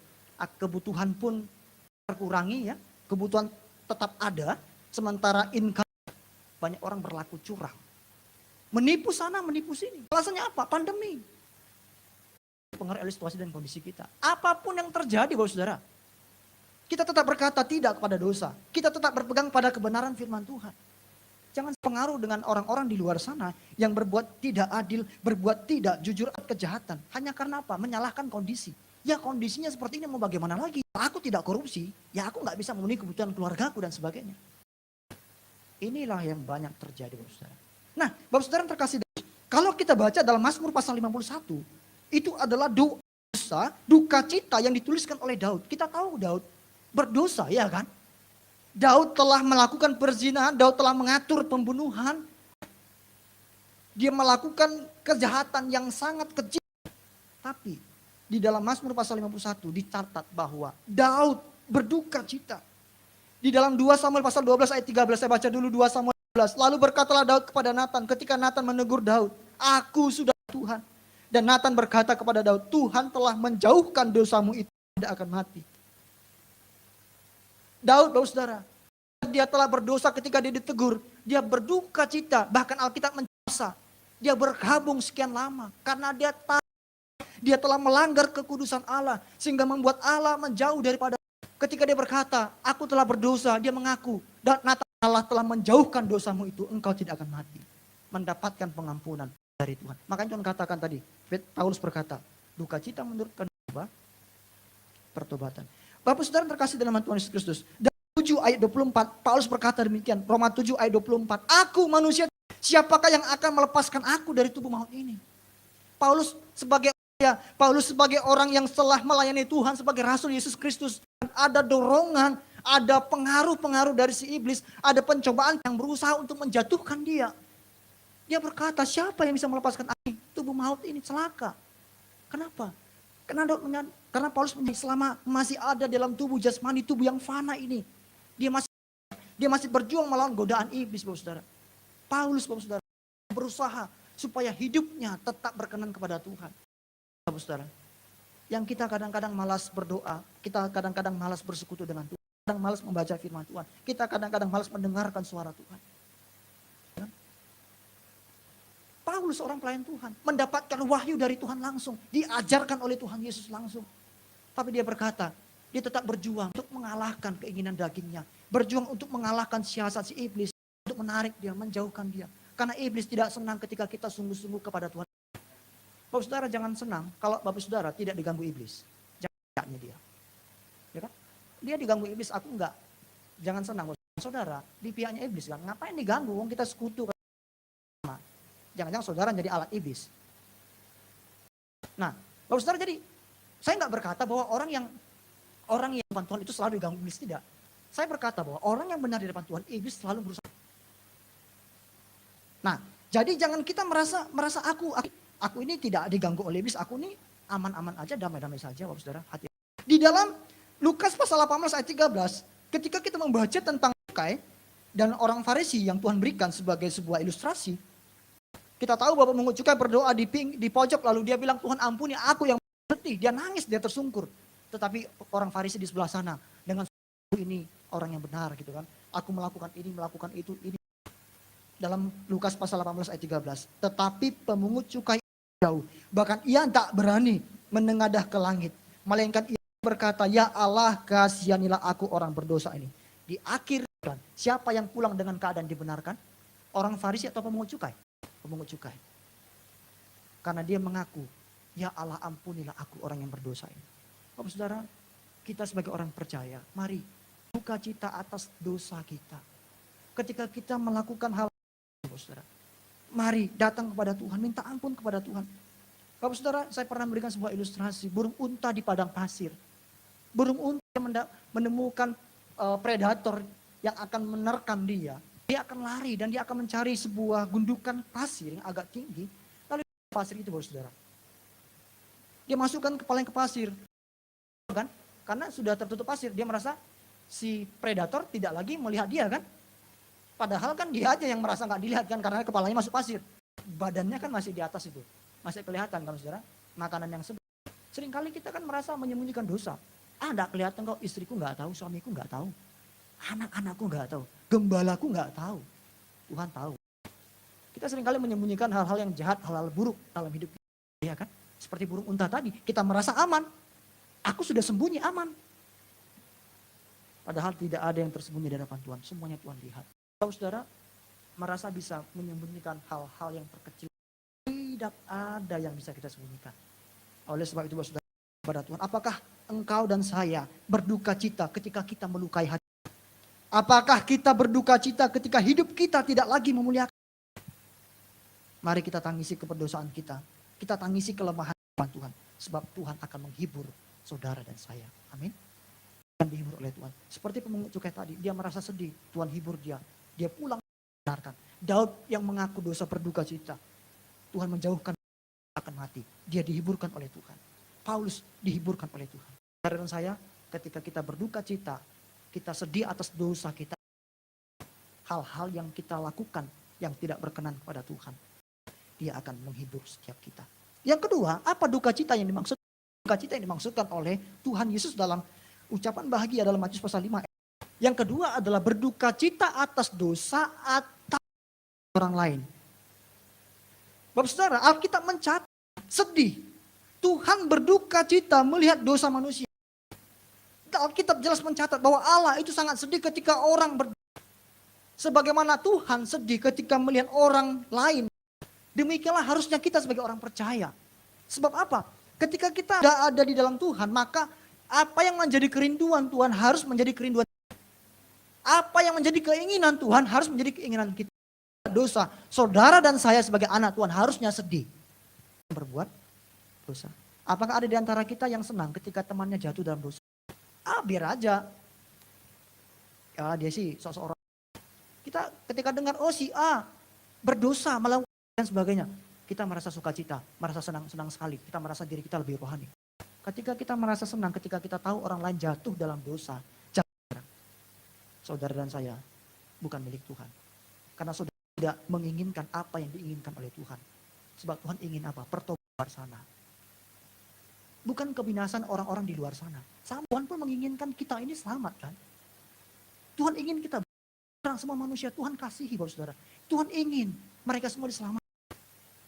Speaker 2: Kebutuhan pun terkurangi ya. Kebutuhan tetap ada, sementara income banyak orang berlaku curang. Menipu sana, menipu sini. Alasannya apa? Pandemi. Pengaruh oleh situasi dan kondisi kita. Apapun yang terjadi Bapak Saudara, kita tetap berkata tidak kepada dosa. Kita tetap berpegang pada kebenaran firman Tuhan. Jangan pengaruh dengan orang-orang di luar sana yang berbuat tidak adil, berbuat tidak jujur atas kejahatan. Hanya karena apa? Menyalahkan kondisi. Ya kondisinya seperti ini mau bagaimana lagi? Aku tidak korupsi, ya aku nggak bisa memenuhi kebutuhan keluargaku dan sebagainya. Inilah yang banyak terjadi Bapak Saudara. Nah Bapak Saudara yang terkasih, kalau kita baca dalam Mazmur pasal 51, itu adalah dosa, duka cita yang dituliskan oleh Daud. Kita tahu Daud berdosa, ya kan? Daud telah melakukan perzinahan, Daud telah mengatur pembunuhan. Dia melakukan kejahatan yang sangat kecil. Tapi di dalam Mazmur pasal 51 dicatat bahwa Daud berduka cita. Di dalam 2 Samuel pasal 12 ayat 13, saya baca dulu 2 Samuel 12. Lalu berkatalah Daud kepada Nathan ketika Nathan menegur Daud, "Aku sudah Tuhan." Dan Nathan berkata kepada Daud, "Tuhan telah menjauhkan dosamu itu, tidak akan mati." Daud, Bapak Saudara, dia telah berdosa ketika dia ditegur. Dia berduka cita, bahkan Alkitab mencerasa. Dia berkabung sekian lama karena dia tahu dia telah melanggar kekudusan Allah. Sehingga membuat Allah menjauh daripada. Ketika dia berkata, "Aku telah berdosa," dia mengaku. Dan Nathan, Allah telah menjauhkan dosamu itu, engkau tidak akan mati. Mendapatkan pengampunan dari Tuhan. Makanya Tuhan katakan tadi, Paulus berkata, duka cita menurutkan pertobatan. Bapak Saudara terkasih dalam Tuhan Yesus Kristus. Dalam 7 ayat 24, Paulus berkata demikian. Roma 7 ayat 24, "Aku manusia, siapakah yang akan melepaskan aku dari tubuh maut ini?" Paulus sebagai orang yang telah melayani Tuhan sebagai Rasul Yesus Kristus. Ada dorongan, ada pengaruh-pengaruh dari si iblis, ada pencobaan yang berusaha untuk menjatuhkan dia. Dia berkata, siapa yang bisa melepaskan aku? Tubuh maut ini celaka. Kenapa? Karena Paulus menyadari selama masih ada dalam tubuh jasmani, tubuh yang fana ini. Dia masih berjuang melawan godaan iblis, Bapak Saudara. Paulus, Bapak Saudara, berusaha supaya hidupnya tetap berkenan kepada Tuhan. Bapak Saudara, yang kita kadang-kadang malas berdoa, kita kadang-kadang malas bersekutu dengan Tuhan, kadang malas membaca firman Tuhan, kita kadang-kadang malas mendengarkan suara Tuhan. Paulus seorang pelayan Tuhan, mendapatkan wahyu dari Tuhan langsung, diajarkan oleh Tuhan Yesus langsung. Tapi dia berkata, dia tetap berjuang untuk mengalahkan keinginan dagingnya, berjuang untuk mengalahkan siasat si iblis, untuk menarik dia, menjauhkan dia. Karena iblis tidak senang ketika kita sungguh-sungguh kepada Tuhan. Bapak Saudara jangan senang kalau Bapak Saudara tidak diganggu iblis. Jangan dia. Ya kan? Dia diganggu iblis, aku enggak. Jangan senang. Saudara, di pihaknya iblis kan, ngapain diganggu? Wong kita sekutu. Jangan-jangan saudara jadi alat iblis. Nah, Bapak Saudara, jadi saya nggak berkata bahwa orang yang depan Tuhan itu selalu diganggu iblis, tidak. Saya berkata bahwa orang yang benar di depan Tuhan, iblis selalu berusaha. Nah, jadi jangan kita merasa aku ini tidak diganggu oleh iblis, aku ini aman-aman aja, damai-damai saja, Bapak Saudara. Hati. Di dalam Lukas pasal 18 ayat 13, ketika kita membaca tentang cukai dan orang Farisi yang Tuhan berikan sebagai sebuah ilustrasi, kita tahu bahwa Pungut Cukai berdoa di pojok, lalu dia bilang, "Tuhan ampuni aku yang letih." Dia nangis, dia tersungkur. Tetapi orang Farisi di sebelah sana dengan ini orang yang benar gitu kan. Aku melakukan ini, melakukan itu, ini. Dalam Lukas pasal 18 ayat 13. Tetapi pemungut cukai jauh, bahkan ia tak berani menengadah ke langit, melainkan ia berkata, "Ya Allah, kasihanilah aku orang berdosa ini." Di akhir, siapa yang pulang dengan keadaan dibenarkan? Orang Farisi atau pemungut cukai? pemungut cukai. Karena dia mengaku, ya Allah ampunilah aku orang yang berdosa ini. Bapak saudara, kita sebagai orang percaya, mari buka cita atas dosa kita. Ketika kita melakukan hal, Bapak saudara, mari datang kepada Tuhan, minta ampun kepada Tuhan. Bapak saudara, saya pernah memberikan sebuah ilustrasi, burung unta di padang pasir. Burung unta yang menemukan predator yang akan menerkam dia akan lari dan dia akan mencari sebuah gundukan pasir yang agak tinggi. Lalu pasir itu, Bapak saudara, dia masukkan kepalanya ke pasir, kan? Karena sudah tertutup pasir, dia merasa si predator tidak lagi melihat dia, kan? Padahal kan dia aja yang merasa nggak dilihat, kan, karena kepalanya masuk pasir. Badannya kan masih di atas itu, masih kelihatan, kan saudara, makanan yang sedang. Seringkali kita kan merasa menyembunyikan dosa. Enggak kelihatan kok, istriku nggak tahu, suamiku nggak tahu, anak-anakku nggak tahu, gembalaku nggak tahu, Tuhan tahu. Kita seringkali menyembunyikan hal-hal yang jahat, hal-hal buruk dalam hidup kita, ya kan? Seperti burung unta tadi, kita merasa aman. Aku sudah sembunyi, aman. Padahal tidak ada yang tersembunyi di hadapan Tuhan, semuanya Tuhan lihat. Kalau saudara merasa bisa menyembunyikan hal-hal yang terkecil, tidak ada yang bisa kita sembunyikan. Oleh sebab itu, saudara, kepada Tuhan, apakah engkau dan saya berduka cita ketika kita melukai hati? Apakah kita berduka cita ketika hidup kita tidak lagi memuliakan? Mari kita tangisi keberdosaan kita. Kita tangisi kelemahan Tuhan. Sebab Tuhan akan menghibur saudara dan saya. Amin. Dan dihibur oleh Tuhan. Seperti pemungut cukai tadi. Dia merasa sedih. Tuhan hibur dia. Dia pulang membenarkan. Daud yang mengaku dosa berduka cita. Tuhan menjauhkan akan mati. Dia dihiburkan oleh Tuhan. Paulus dihiburkan oleh Tuhan. Saudara dan saya, ketika kita berduka cita, kita sedih atas dosa kita, hal-hal yang kita lakukan yang tidak berkenan kepada Tuhan, dia akan menghibur setiap kita. Yang kedua, apa duka cita yang dimaksud? Duka cita yang dimaksudkan oleh Tuhan Yesus dalam ucapan bahagia dalam Matius pasal 5. Yang kedua adalah berduka cita atas dosa atas orang lain. Bapak saudara, Alkitab mencatat sedih. Tuhan berduka cita melihat dosa manusia. Alkitab jelas mencatat bahwa Allah itu sangat sedih ketika orang sebagaimana Tuhan sedih ketika melihat orang lain. Demikianlah harusnya kita sebagai orang percaya. Sebab apa? Ketika kita tidak ada di dalam Tuhan, maka apa yang menjadi kerinduan Tuhan harus menjadi kerinduan. Apa yang menjadi keinginan Tuhan harus menjadi keinginan kita. Dosa, saudara dan saya sebagai anak Tuhan harusnya sedih berbuat dosa. Apakah ada di antara kita yang senang ketika temannya jatuh dalam dosa? Biar aja. Ya dia sih seseorang. Kita ketika dengar, oh si A berdosa, melakukan dan sebagainya. Kita merasa sukacita, merasa senang sekali. Kita merasa diri kita lebih rohani. Ketika kita merasa senang, ketika kita tahu orang lain jatuh dalam dosa. Jangan. Saudara dan saya bukan milik Tuhan. Karena saudara tidak menginginkan apa yang diinginkan oleh Tuhan. Sebab Tuhan ingin apa? Pertobatan sana. Bukan kebinasan orang-orang di luar sana. Tuhan pun menginginkan kita ini selamat, kan? Tuhan ingin kita orang semua manusia Tuhan kasihi, Bapak saudara. Tuhan ingin mereka semua diselamatkan.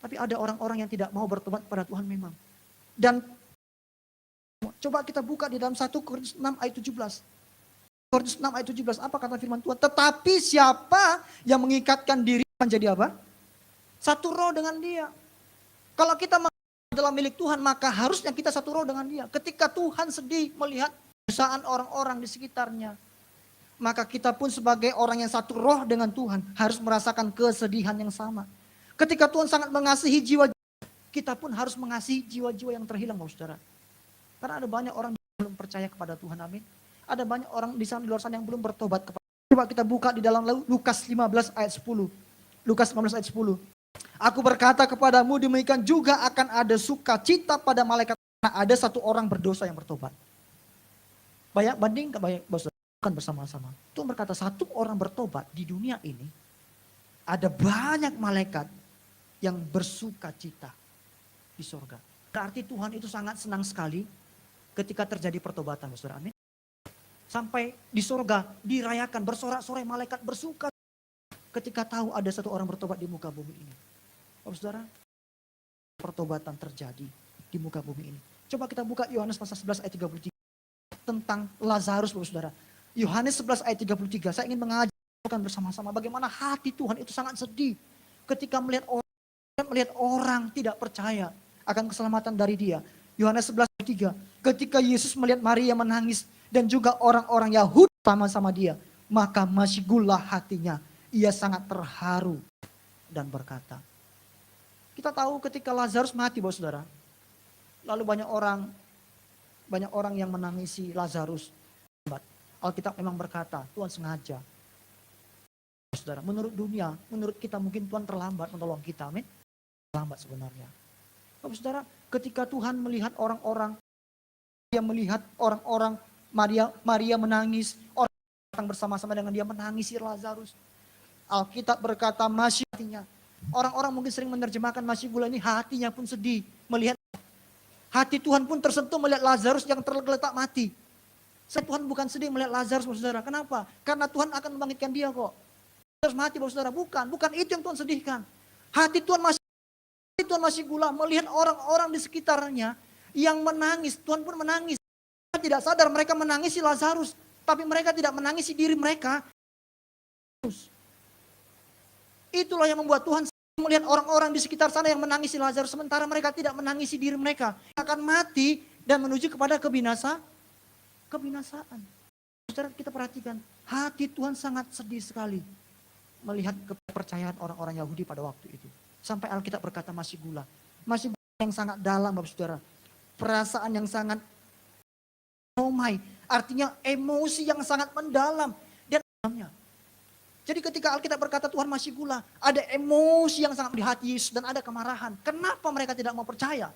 Speaker 2: Tapi ada orang-orang yang tidak mau bertobat kepada Tuhan memang. Dan coba kita buka di dalam 1 Korintus 6 ayat 17. Korintus 6 ayat 17, apa kata firman Tuhan? Tetapi siapa yang mengikatkan diri menjadi apa? Satu roh dengan dia. Kalau kita adalah milik Tuhan, maka harusnya kita satu roh dengan dia. Ketika Tuhan sedih melihat dosaan orang-orang di sekitarnya, maka kita pun sebagai orang yang satu roh dengan Tuhan harus merasakan kesedihan yang sama. Ketika Tuhan sangat mengasihi jiwa, kita pun harus mengasihi jiwa-jiwa yang terhilang, saudara. Karena ada banyak orang yang belum percaya kepada Tuhan, amin. Ada banyak orang di sana di luar sana yang belum bertobat kepada Tuhan. Coba kita buka di dalam Lukas 15 ayat 10. Lukas 15 ayat 10. Aku berkata kepadamu, demikian juga akan ada sukacita pada malaikat karena ada satu orang berdosa yang bertobat. Bandingkan bukan bersama-sama. Tuhan berkata satu orang bertobat di dunia ini, ada banyak malaikat yang bersukacita di sorga. Berarti Tuhan itu sangat senang sekali ketika terjadi pertobatan, saudara. Amin. Sampai di sorga dirayakan, bersorak-sorai malaikat bersuka ketika tahu ada satu orang bertobat di muka bumi ini. Bapak saudara, pertobatan terjadi di muka bumi ini. Coba kita buka Yohanes pasal 11 ayat 33 tentang Lazarus, Bapak saudara. Yohanes 11 ayat 33, saya ingin mengajarkan bersama-sama bagaimana hati Tuhan itu sangat sedih ketika melihat orang Tuhan melihat orang tidak percaya akan keselamatan dari dia. Yohanes 11:3, ketika Yesus melihat Maria menangis dan juga orang-orang Yahudi sama-sama dia, maka masih gula hatinya. Ia sangat terharu dan berkata. Kita tahu ketika Lazarus mati, Bapak Saudara. Lalu banyak orang yang menangisi Lazarus. Alkitab memang berkata, Tuhan sengaja. Saudara, menurut dunia, menurut kita mungkin Tuhan terlambat menolong kita, amin. Terlambat sebenarnya. Bapak Saudara, ketika Tuhan melihat orang-orang, dia melihat orang-orang Maria menangis, orang datang bersama-sama dengan dia menangisi Lazarus. Alkitab berkata masih hatinya. Orang-orang mungkin sering menerjemahkan masih gula ini hatinya pun sedih melihat. Hati Tuhan pun tersentuh melihat Lazarus yang tergeletak mati. Tuhan bukan sedih melihat Lazarus, saudara. Kenapa? Karena Tuhan akan membangkitkan dia kok. Lazarus mati, saudara. Bukan itu yang Tuhan sedihkan. Hati Tuhan masih gula melihat orang-orang di sekitarnya yang menangis. Tuhan pun menangis. Mereka tidak sadar mereka menangisi Lazarus, tapi mereka tidak menangisi diri mereka. Itulah yang membuat Tuhan melihat orang-orang di sekitar sana yang menangisi Lazarus, sementara mereka tidak menangisi diri mereka. Akan mati dan menuju kepada kebinasaan. Saudara, kita perhatikan, hati Tuhan sangat sedih sekali melihat kepercayaan orang-orang Yahudi pada waktu itu. Sampai Alkitab berkata masih gula yang sangat dalam, Bapak Saudara. Perasaan yang sangat artinya emosi yang sangat mendalam dan dalamnya. Jadi ketika Alkitab berkata Tuhan masih gula, ada emosi yang sangat di hati Yesus dan ada kemarahan. Kenapa mereka tidak mau percaya?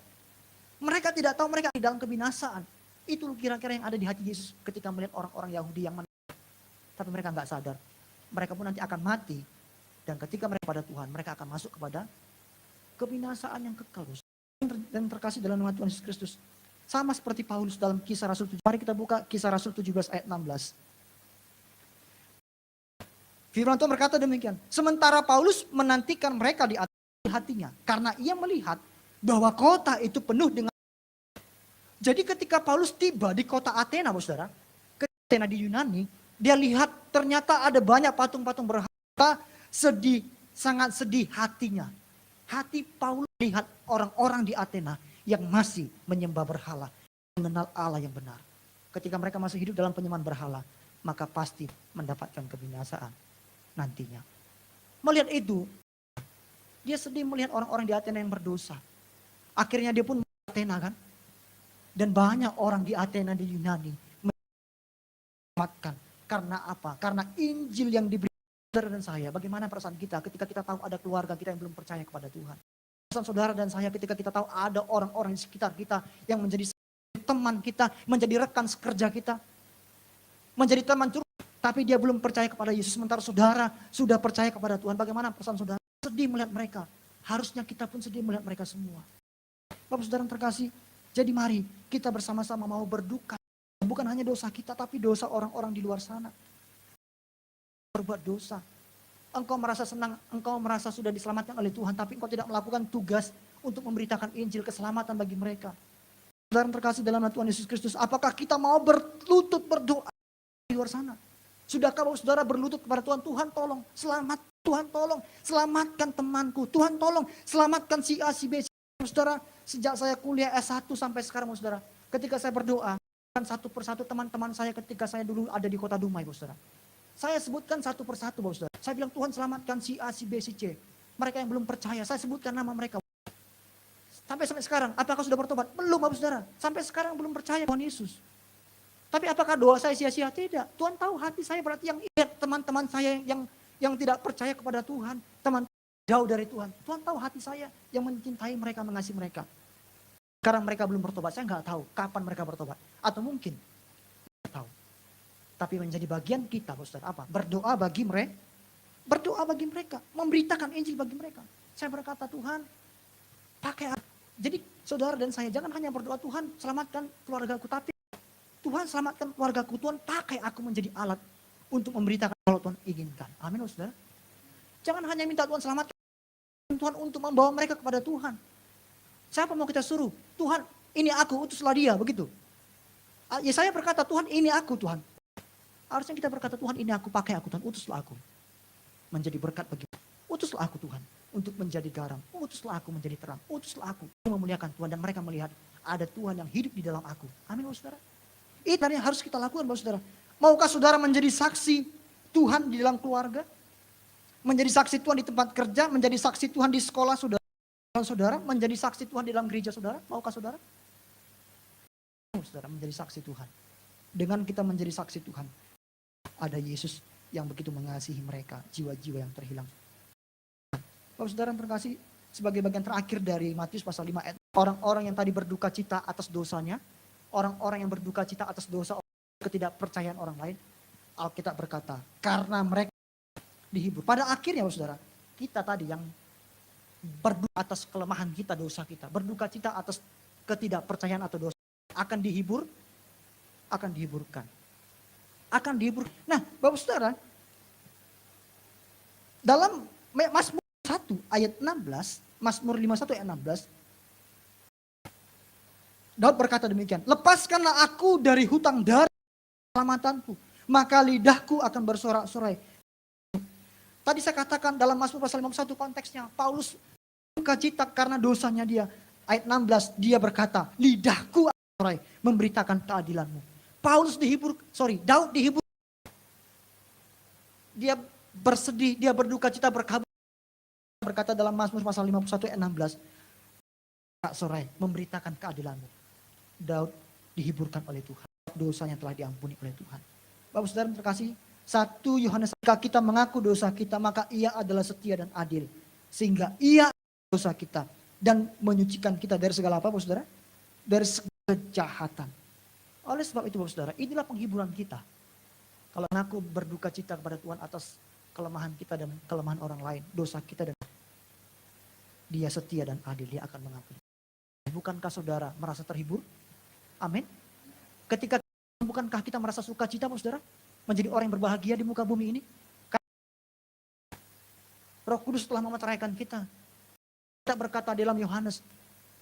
Speaker 2: Mereka tidak tahu mereka di dalam kebinasaan. Itu kira-kira yang ada di hati Yesus ketika melihat orang-orang Yahudi yang menangis. Tapi mereka nggak sadar. Mereka pun nanti akan mati. Dan ketika mereka pada Tuhan, mereka akan masuk kepada kebinasaan yang kekal. Dan terkasih dalam nama Tuhan Yesus Kristus. Sama seperti Paulus dalam Kisah Rasul 17. Mari kita buka Kisah Rasul 17 ayat 16. Firman Tuhan berkata demikian. Sementara Paulus menantikan mereka di atas hatinya. Karena ia melihat bahwa kota itu penuh dengan. Jadi ketika Paulus tiba di kota Athena, saudara. Athena di Yunani. Dia lihat ternyata ada banyak patung-patung berhala. Sangat sedih hatinya. Hati Paulus melihat orang-orang di Athena yang masih menyembah berhala. Mengenal Allah yang benar. Ketika mereka masih hidup dalam penyembahan berhala. Maka pasti mendapatkan kebinasaan nantinya. Melihat itu, dia sedih melihat orang-orang di Athena yang berdosa. Akhirnya dia pun Athena kan. Dan banyak orang di Athena di Yunani menyelamatkan. Karena apa? Karena Injil yang diberi saudara dan saya. Bagaimana perasaan kita ketika kita tahu ada keluarga kita yang belum percaya kepada Tuhan. Perasaan saudara dan saya ketika kita tahu ada orang-orang di sekitar kita yang menjadi teman kita, menjadi rekan sekerja kita, menjadi teman curhat. Tapi dia belum percaya kepada Yesus. Sementara saudara sudah percaya kepada Tuhan. Bagaimana perasaan saudara? Sedih melihat mereka. Harusnya kita pun sedih melihat mereka semua. Bapak saudara yang terkasih. Jadi mari kita bersama-sama mau berduka. Bukan hanya dosa kita tapi dosa orang-orang di luar sana. Berbuat dosa. Engkau merasa senang. Engkau merasa sudah diselamatkan oleh Tuhan. Tapi engkau tidak melakukan tugas untuk memberitakan Injil keselamatan bagi mereka. Saudara yang terkasih dalam nama Tuhan Yesus Kristus. Apakah kita mau berlutut berdoa di luar sana? Sudahkah saudara berlutut kepada Tuhan? Tuhan tolong, selamat. Tuhan tolong, selamatkan temanku. Tuhan tolong, selamatkan si A, si B. Saudara, sejak saya kuliah S1 sampai sekarang, saudara. Ketika saya berdoa, satu persatu teman-teman saya ketika saya dulu ada di kota Dumai, saudara. Saya sebutkan satu persatu, saudara. Saya bilang, Tuhan selamatkan si A, si B, si C. Mereka yang belum percaya, saya sebutkan nama mereka. Sampai sekarang, apakah sudah bertobat? Belum, saudara. Sampai sekarang belum percaya Tuhan Yesus. Tapi apakah doa saya sia-sia? Tidak. Tuhan tahu hati saya berarti yang ingat teman-teman saya yang tidak percaya kepada Tuhan. Teman jauh dari Tuhan. Tuhan tahu hati saya yang mencintai mereka, mengasihi mereka. Sekarang mereka belum bertobat. Saya nggak tahu kapan mereka bertobat. Atau mungkin, tidak tahu. Tapi menjadi bagian kita, saudara, apa? Berdoa bagi mereka. Berdoa bagi mereka. Memberitakan Injil bagi mereka. Saya berkata, Tuhan, pakai. Jadi saudara dan saya jangan hanya berdoa, Tuhan selamatkan keluargaku. Tapi Tuhan selamatkan keluargaku, Tuhan pakai aku menjadi alat untuk memberitakan kalau Tuhan inginkan. Amin, saudara. Jangan hanya minta Tuhan selamatkan Tuhan untuk membawa mereka kepada Tuhan. Siapa mau kita suruh? Tuhan, ini aku, utuslah dia, begitu. Yesaya berkata, Tuhan ini aku, Tuhan. Harusnya kita berkata, Tuhan ini aku, pakai aku, Tuhan, utuslah aku. Menjadi berkat bagi utuslah aku, Tuhan. untuk menjadi garam. Utuslah aku menjadi terang. Utuslah aku memuliakan Tuhan dan mereka melihat ada Tuhan yang hidup di dalam aku. Amin, Bapak Saudara. Itu yang harus kita lakukan, Bapak Saudara. Maukah saudara menjadi saksi Tuhan di dalam keluarga? Menjadi saksi Tuhan di tempat kerja, menjadi saksi Tuhan di sekolah saudara, menjadi saksi Tuhan di dalam gereja saudara? Maukah saudara? Mau saudara menjadi saksi Tuhan. Dengan kita menjadi saksi Tuhan, ada Yesus yang begitu mengasihi mereka, jiwa-jiwa yang terhilang. Bapak saudara yang terkasih, sebagai bagian terakhir dari Matius pasal 5 ayat, orang-orang yang tadi berduka cita atas dosanya, orang-orang yang berduka cita atas dosa ketidakpercayaan orang lain, Alkitab berkata, karena mereka dihibur. Pada akhirnya, Bapak saudara, kita tadi yang berduka atas kelemahan kita, dosa kita, berduka cita atas ketidakpercayaan atau dosa, akan dihibur, akan dihiburkan. Akan dihibur. Nah, Bapak saudara, dalam Mazmur 1 ayat 16, Mazmur 51 ayat 16, Daud berkata demikian, lepaskanlah aku dari hutang darah keselamatanku, maka lidahku akan bersorak-sorai. Tadi saya katakan dalam Mazmur pasal 51 konteksnya, Paulus duka cita karena dosanya dia. Ayat 16 dia berkata, lidahku akan bersorai memberitakan keadilanmu. Daud dihibur. Dia bersedih, dia berduka cita, berkata dalam Mazmur pasal 51 ayat 16, sorai memberitakan keadilanmu. Daud dihiburkan oleh Tuhan. Dosanya telah diampuni oleh Tuhan. Bapak saudara terkasih, 1 Yohanes, jika kita mengaku dosa kita, maka ia adalah setia dan adil. Sehingga ia dosa kita dan menyucikan kita dari segala apa, Bapak saudara? Dari segala kejahatan. Oleh sebab itu, Bapak saudara, inilah penghiburan kita. Kalau mengaku berduka cita kepada Tuhan atas kelemahan kita dan kelemahan orang lain, dosa kita, dan dia setia dan adil, dia akan mengampuni. Bukankah saudara merasa terhibur? Amin. Bukankah kita merasa sukacita, Bapak saudara? Menjadi orang yang berbahagia di muka bumi ini? Roh Kudus telah memeteraikan kita. Kita berkata dalam Yohanes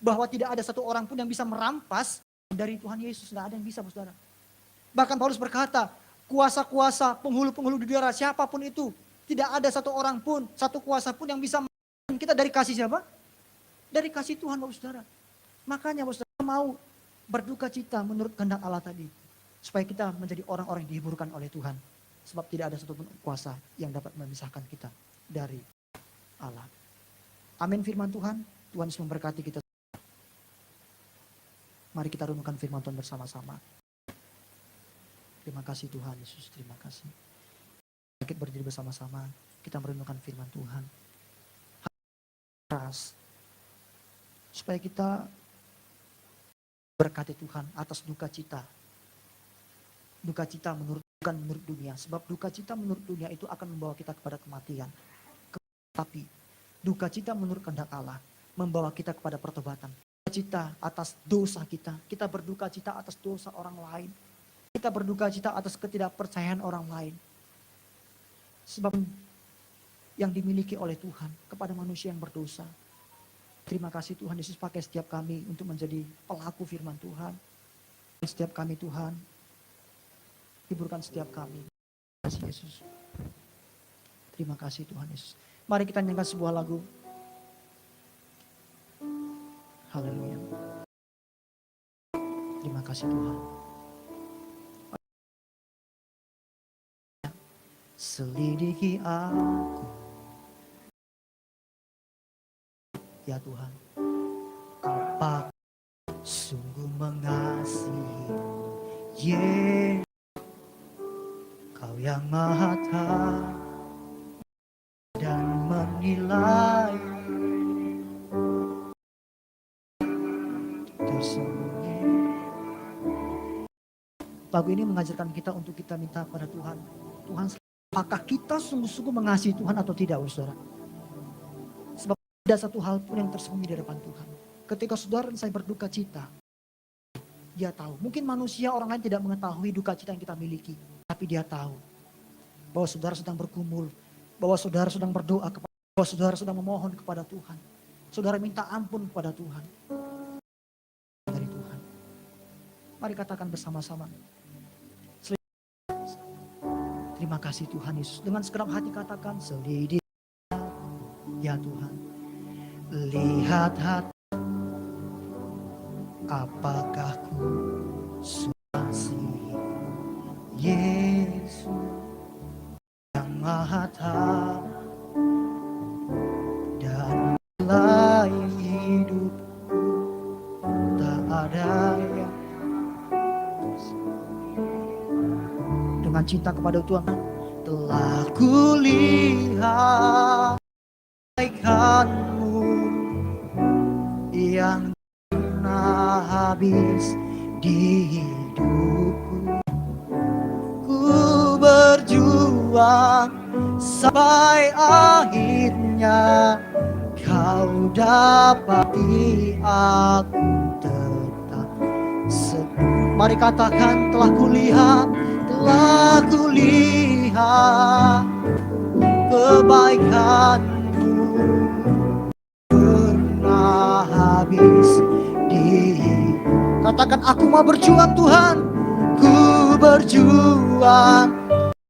Speaker 2: bahwa tidak ada satu orang pun yang bisa merampas dari Tuhan Yesus. Tidak ada yang bisa, Bapak saudara. Bahkan Paulus berkata, kuasa-kuasa, penghulu-penghulu di udara, siapapun itu, tidak ada satu orang pun, satu kuasa pun yang bisa menyelamatkan kita dari kasih siapa? Dari kasih Tuhan, Bapak saudara. Makanya Bapak saudara mau berduka cita menurut kehendak Allah tadi. Supaya kita menjadi orang-orang yang dihiburkan oleh Tuhan. Sebab tidak ada satupun kuasa yang dapat memisahkan kita dari Allah. Amin firman Tuhan. Tuhan Yesus memberkati kita. Mari kita renungkan firman Tuhan bersama-sama. Terima kasih Tuhan Yesus, terima kasih. Kita berdiri bersama-sama, kita merenungkan firman Tuhan. Keras. Supaya kita berkati Tuhan atas duka cita. Duka cita bukan menurut dunia. Sebab duka cita menurut dunia itu akan membawa kita kepada kematian. Tapi duka cita menurut kehendak Allah membawa kita kepada pertobatan. Duka cita atas dosa kita. Kita berduka cita atas dosa orang lain. Kita berduka cita atas ketidakpercayaan orang lain. Sebab yang dimiliki oleh Tuhan kepada manusia yang berdosa. Terima kasih Tuhan Yesus pakai setiap kami untuk menjadi pelaku firman Tuhan. Setiap kami Tuhan, hiburkan setiap kami. Terima kasih Yesus. Terima kasih Tuhan Yesus. Mari kita nyanyikan sebuah lagu. Haleluya. Terima kasih Tuhan. Selidiki aku, ya Tuhan, apa sungguh mengasihi, Yesus, Kau yang maha tahu dan menilai tersembunyi. Lagu ini mengajarkan kita untuk kita minta pada Tuhan, Tuhan, apakah kita sungguh-sungguh mengasihi Tuhan atau tidak, saudara? Sebab tidak satu hal pun yang tersembunyi di depan Tuhan. Ketika saudara dan saya berduka cita, dia tahu. Mungkin manusia, orang lain tidak mengetahui duka cita yang kita miliki. Tapi dia tahu bahwa saudara sedang bergumul, bahwa saudara sedang berdoa, bahwa saudara sedang memohon kepada Tuhan. Saudara minta ampun kepada Tuhan. Dari Tuhan. Mari katakan bersama-sama. Terima kasih Tuhan Yesus. Dengan segenap hati katakan, selidiki ya Tuhan. lihat hati, apakah ku masih Yesus yang Maha Tahu, dan nilai hidupku tak ada yang dengan cinta kepada Tuhan. Telah kulihat kebaikan-Mu yang pernah habis di hidupku. Ku berjuang sampai akhirnya Kau dapati aku tetap setia. Mari katakan, telah kulihat kebaikan-Mu pernah habis di. Katakan, aku mau berjuang Tuhan, ku berjuang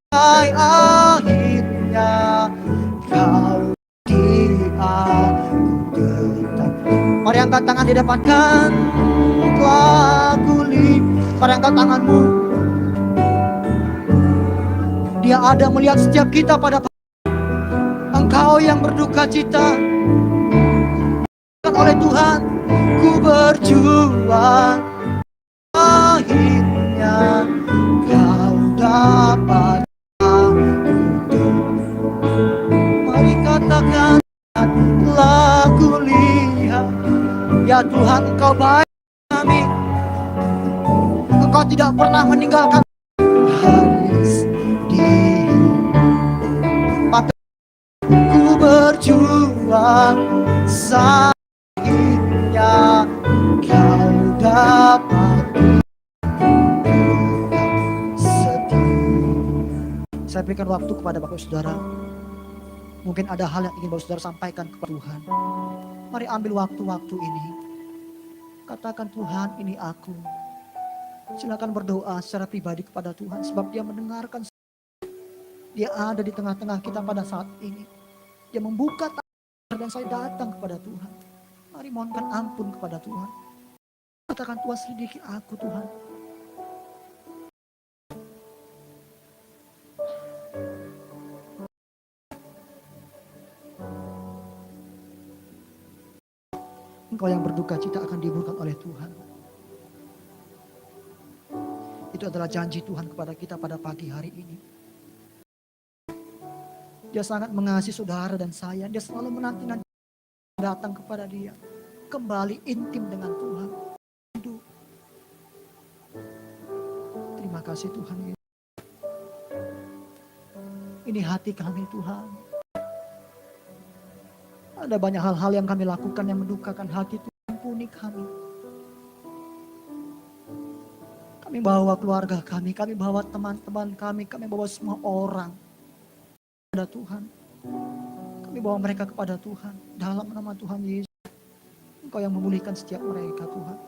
Speaker 2: sampai akhirnya Kau di aku tetap. Mari angkat tangan di depan, kan telah kulihat. Mari angkat tanganmu. Dia ada melihat setiap kita pada Engkau yang berduka cita oleh Tuhan. Ku berjuang akhirnya Kau dapat aku. Mari katakan, telah kulihat. Ya Tuhan, Engkau baik kami. Engkau tidak pernah meninggalkan habis di. Ku berjuang sakitnya Kau dapat sedih. Saya berikan waktu kepada Bapak Saudara. Mungkin ada hal yang ingin Bapak Saudara sampaikan kepada Tuhan. Mari ambil waktu-waktu ini. Katakan, Tuhan, ini aku. Silakan berdoa secara pribadi kepada Tuhan, sebab Dia mendengarkan. Dia ada di tengah-tengah kita pada saat ini. Dia membuka tangan dan saya datang kepada Tuhan. Mari mohonkan ampun kepada Tuhan. Katakan, Tuhan, selidiki aku Tuhan. Engkau yang berduka cita akan dihiburkan oleh Tuhan. Itu adalah janji Tuhan kepada kita pada pagi hari ini. Dia sangat mengasihi saudara dan saya. Dia selalu menanti-nanti datang kepada Dia. Kembali intim dengan Tuhan. Hidup. Terima kasih Tuhan Yesus. Ini hati kami Tuhan. Ada banyak hal-hal yang kami lakukan yang mendukakan hati Tuhan. Ampuni kami. Kami bawa keluarga kami bawa teman-teman kami bawa semua orang kepada Tuhan. Kami bawa mereka kepada Tuhan. Dalam nama Tuhan Yesus. Engkau yang memulihkan setiap mereka Tuhan.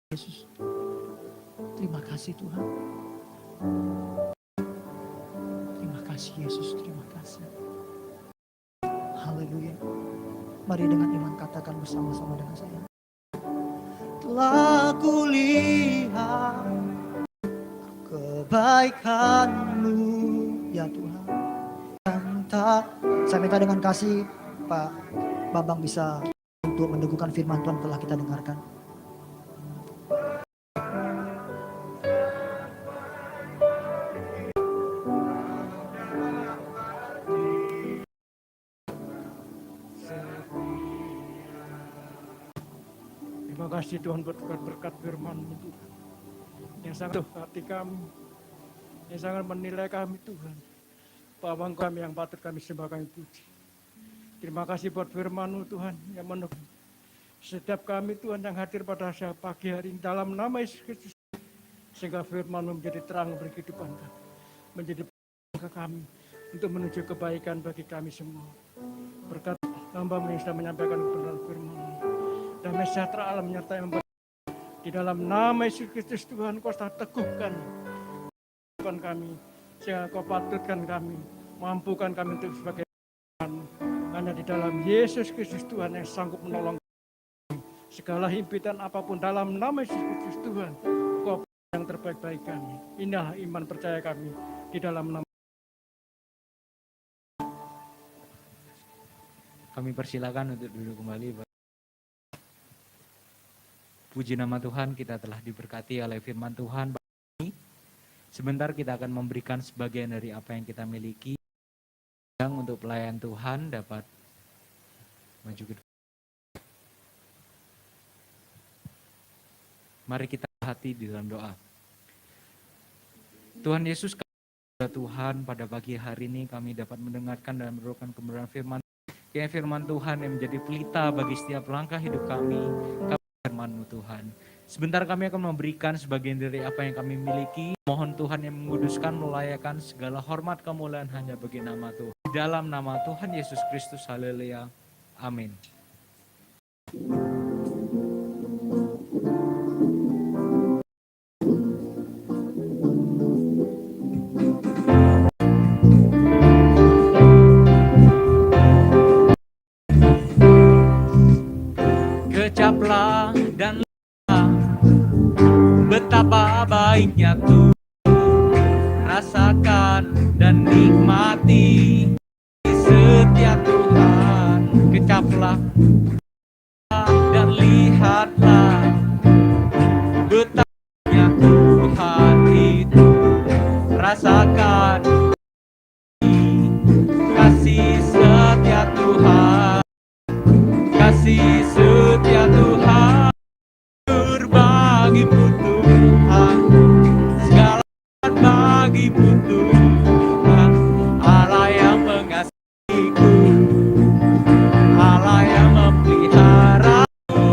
Speaker 2: Yesus. Terima kasih Tuhan. Terima kasih Yesus. Terima kasih. Haleluya. Mari dengan iman katakan bersama-sama dengan saya. Telah kulihat kebaikan-Mu ya Tuhan. Saya minta dengan kasih Pak Bambang bisa untuk mendudukan firman Tuhan telah kita dengarkan.
Speaker 3: Terima kasih Tuhan buat berkat firman-Mu Tuhan. Yang sangat hati kami, yang sangat menilai kami Tuhan. Bawang kami yang patut kami sembah kami puji. Terima kasih buat firman-Mu Tuhan yang menuntun setiap kami Tuhan yang hadir pada pagi hari ini dalam nama Yesus Kristus. Sehingga firman-Mu menjadi terang bagi kehidupan kami. Menjadi ke kami untuk menuju kebaikan bagi kami semua. Berkat hamba-Mu yang sudah menyampaikan kebenaran firman-Mu. Damai sejahtera Allah menyertai di dalam nama Yesus Kristus Tuhan. Kau telah teguhkan kami sehingga Kau patutkan kami, mampukan kami untuk sebagai Tuhan hanya di dalam Yesus Kristus Tuhan yang sanggup menolong segala himpitan apapun dalam nama Yesus Kristus Tuhan. Kau yang terbaik bagi kami. Inilah iman percaya kami di dalam nama.
Speaker 1: Kami persilakan untuk duduk kembali. Puji nama Tuhan, kita telah diberkati oleh firman Tuhan. Sebentar kita akan memberikan sebagian dari apa yang kita miliki. Yang untuk pelayan Tuhan dapat maju ke depan. Mari kita hati di dalam doa. Tuhan Yesus, Tuhan, pada pagi hari ini kami dapat mendengarkan dan menerokan kebenaran firman. Kiranya firman Tuhan yang menjadi pelita bagi setiap langkah hidup kami firman-Mu Tuhan. Sebentar kami akan memberikan sebagian dari apa yang kami miliki. Mohon Tuhan yang menguduskan, melayakan segala hormat kemuliaan hanya bagi nama Tuhan. Di dalam nama Tuhan Yesus Kristus, haleluya. Amin. Kecaplah dan lihatlah betapa baiknya Tuhan. Rasakan dan nikmati setia Tuhan. Kecaplah dan lihatlah betapa baiknya Tuhan itu. Rasakan kasih setia Tuhan. Kasih setia Tuhan berbagimu Tuhan, segala bagimu Tuhan, Allah yang mengasihiku, Allah yang memeliharaku,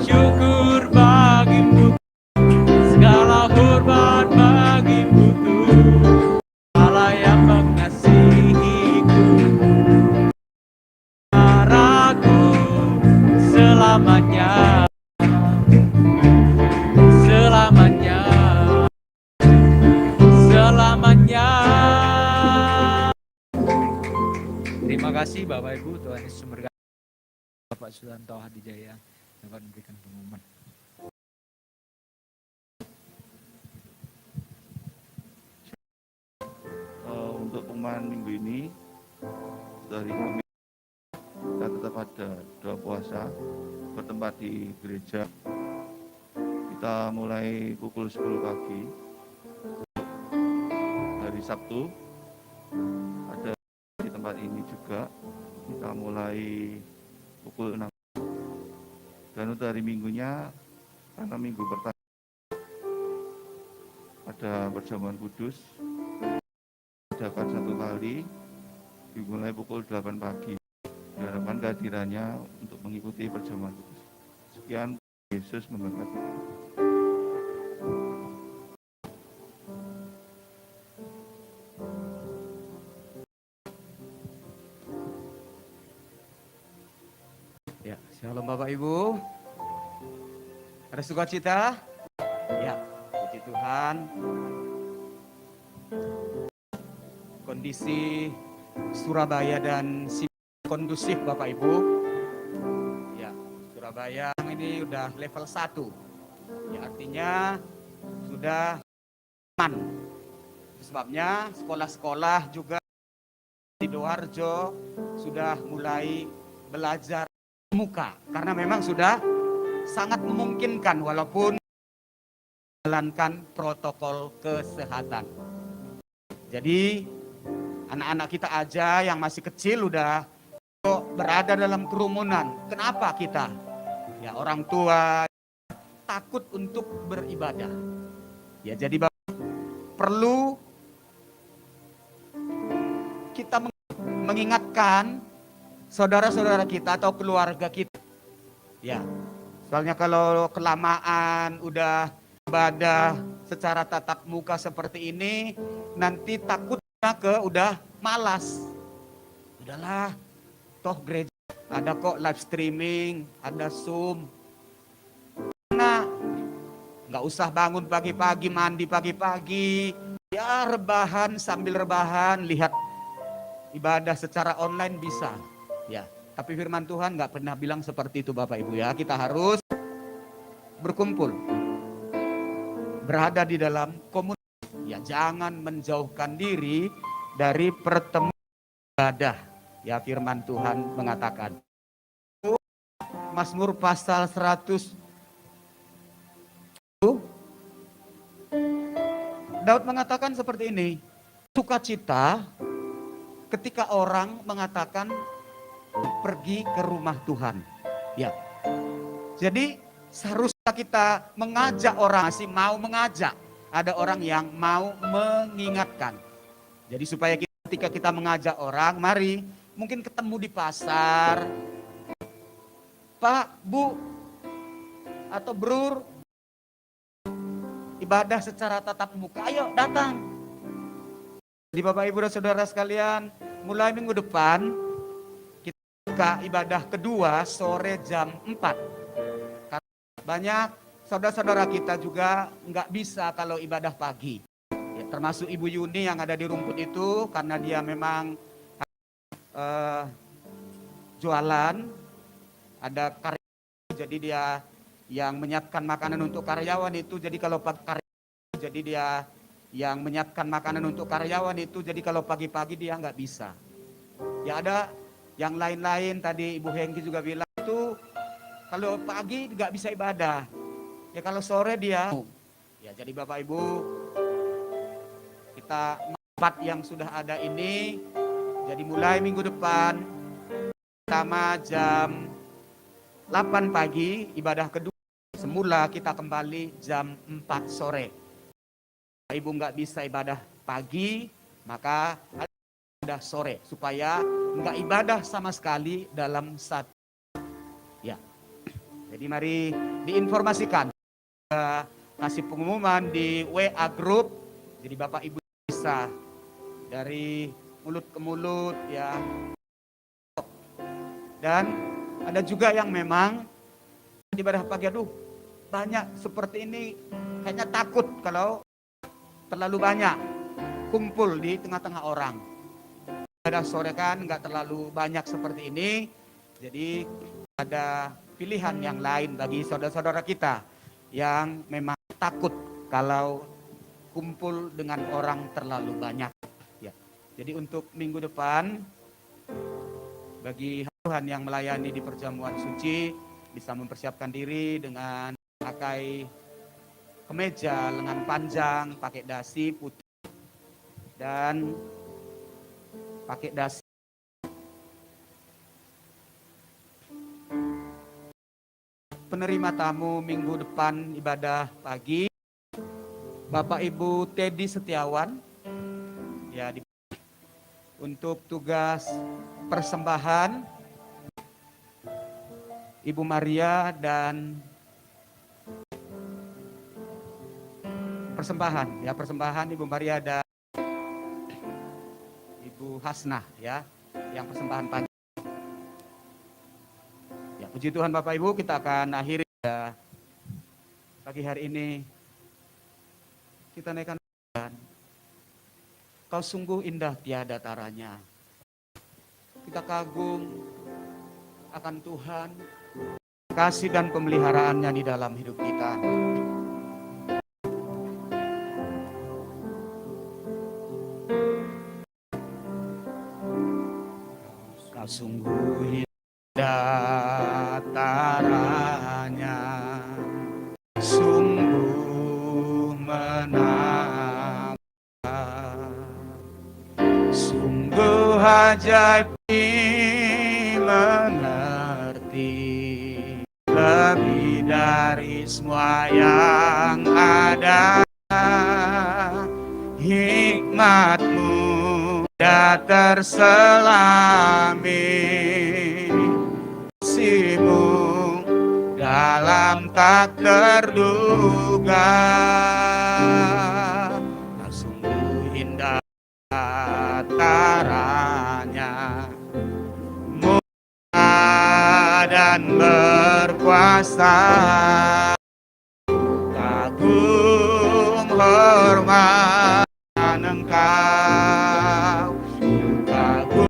Speaker 1: syukur bagimu, segala hormat bagimu Tuhan, Allah yang mengasihiku. Selamanya, selamanya, selamanya. Terima kasih Bapak Ibu, Tuhan Yesus memberkati. Bapak Sutanto Hadijaya dapat memberikan pengumuman.
Speaker 4: Untuk pengumuman minggu ini dari kami kita tetap ada doa puasa bertempat di gereja. Kita mulai pukul 10 pagi. Hari Sabtu ada di tempat ini juga. Kita mulai pukul 6. Dan untuk hari Minggunya, karena minggu pertama ada perjamuan kudus, adakan 1 kali dimulai pukul 8 pagi. Diharapkan kehadirannya untuk mengikuti perjamuan kudus. Sekian, Yesus memberkati.
Speaker 5: Ya, shalom Bapak Ibu. Ada sukacita? Ya, puji Tuhan. Kondisi Surabaya dan kondusif Bapak Ibu. Ya, Surabaya ini udah level 1. Ya, artinya sudah aman. Itu sebabnya sekolah-sekolah juga di Sidoarjo sudah mulai belajar muka karena memang sudah sangat memungkinkan walaupun menjalankan protokol kesehatan. Jadi anak-anak kita aja yang masih kecil udah berada dalam kerumunan. Kenapa kita? Ya, orang tua takut untuk beribadah. Ya, jadi perlu kita mengingatkan saudara-saudara kita atau keluarga kita. Ya, soalnya kalau kelamaan udah ibadah secara tatap muka seperti ini, nanti takutnya udah malas. Udahlah, toh gereja ada kok live streaming, ada Zoom. Nah, nggak usah bangun pagi-pagi, mandi pagi-pagi. Ya rebahan, sambil rebahan lihat ibadah secara online bisa, ya. Tapi firman Tuhan nggak pernah bilang seperti itu Bapak Ibu ya. Kita harus berkumpul, berada di dalam komunitas. Ya, jangan menjauhkan diri dari pertemuan ibadah. Ya, firman Tuhan mengatakan. Mazmur pasal 100. Daud mengatakan seperti ini. Sukacita ketika orang mengatakan pergi ke rumah Tuhan. Ya. Jadi seharusnya kita mengajak orang, masih mau mengajak. Ada orang yang mau mengingatkan. Jadi supaya ketika kita mengajak orang, mari mungkin ketemu di pasar. Pak, Bu, atau Brur, ibadah secara tatap muka, ayo datang. Jadi Bapak Ibu dan Saudara sekalian, mulai minggu depan, kita buka ibadah kedua sore jam 4. Karena banyak saudara-saudara kita juga nggak bisa kalau ibadah pagi. Ya, termasuk Ibu Yuni yang ada di rumput itu, karena dia memang jualan, ada karyawan, jadi dia yang menyiapkan makanan untuk karyawan itu, jadi kalau yang menyiapkan makanan untuk karyawan itu, jadi kalau pagi-pagi dia nggak bisa. Ya ada yang lain-lain, tadi Ibu Hengki juga bilang itu kalau pagi nggak bisa ibadah. Ya kalau sore dia. Ya jadi Bapak Ibu, kita empat yang sudah ada ini, jadi mulai minggu depan, pertama jam 8 pagi, ibadah kedua. Semula kita kembali jam 4 sore. Ibu nggak bisa ibadah pagi, maka ibadah sore. Supaya nggak ibadah sama sekali dalam satu. Ya. Jadi mari diinformasikan. Kasih pengumuman di WA Group. Jadi Bapak Ibu bisa dari mulut ke mulut ya. Dan ada juga yang memang ibadah pagi, aduh banyak seperti ini, kayaknya takut kalau terlalu banyak kumpul di tengah-tengah orang. Ibadah sore kan nggak terlalu banyak seperti ini, jadi ada pilihan yang lain bagi saudara-saudara kita yang memang takut kalau kumpul dengan orang terlalu banyak. Ya. Jadi untuk minggu depan, bagi Tuhan yang melayani di perjamuan suci bisa mempersiapkan diri dengan pakai kemeja lengan panjang, pakai dasi putih dan pakai dasi. Penerima tamu minggu depan ibadah pagi, Bapak Ibu Teddy Setiawan, ya untuk tugas persembahan, Ibu Maria dan persembahan Ibu Maria dan Ibu Hasnah ya, yang persembahan pagi. Ya, puji Tuhan Bapak Ibu, kita akan akhiri ya, pagi hari ini. Kita naikkan, Kau sungguh indah tiada taranya. Kita kagum akan Tuhan, kasih dan pemeliharaannya di dalam hidup kita. Kau sungguh indah taranya, sungguh menakjubkan, sungguh ajaib mengerti lebih dari semua yang ada. Hikmat-Mu dah terselami, kasih-Mu dalam tak terduga. Sungguh indah taranya, mulia dan berkuasa, kagum hormat Engkau, kagum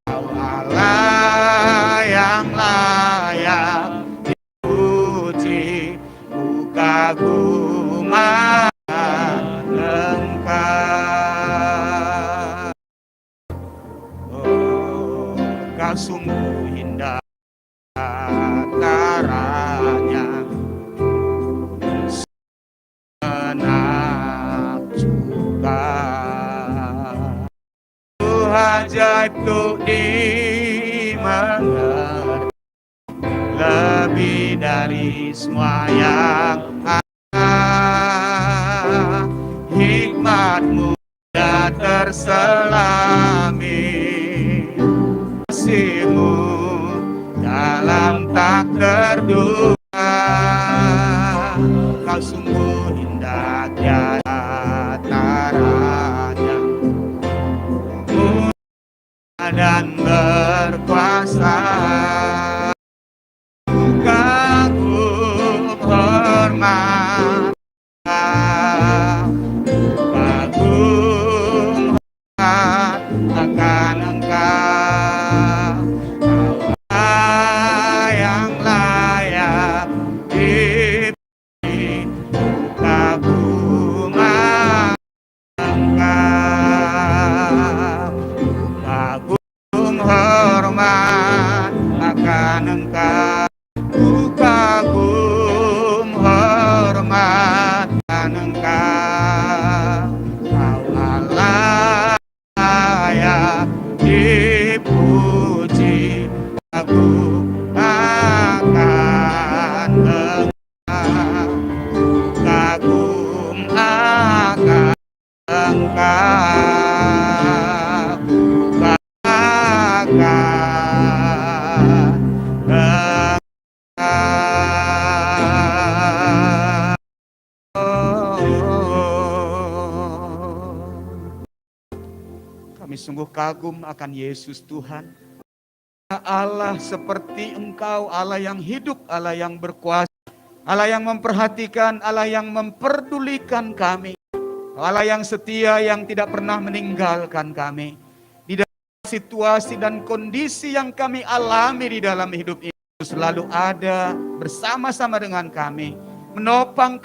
Speaker 5: Kau Allah yang layak dipuji, ku kagum akan Engkau. Oh, Kau sungguh indah caranya, menakjubkan. Ajaib untuk dimengerti, lebih dari semua yang ada. Hikmat-Mu sudah terselami, kasih-Mu dalam tak terduga. Kau sungguh indah tiada taranya, dan berkuasa. Kagum hormat, kagum hormat akan Engkau. Kau yang layak dipuji, kagum Engkau. Kagum hormat akan Engkau, ku kagum hormat akan Engkau. Kau Allah layak dipuji, kagum akan Engkau, kagum akan Engkau. Kami sungguh kagum akan Yesus Tuhan. Allah seperti Engkau, Allah yang hidup, Allah yang berkuasa, Allah yang memperhatikan, Allah yang memperdulikan kami, Allah yang setia, yang tidak pernah meninggalkan kami. Di dalam situasi dan kondisi yang kami alami di dalam hidup ini, selalu ada bersama-sama dengan kami, menopang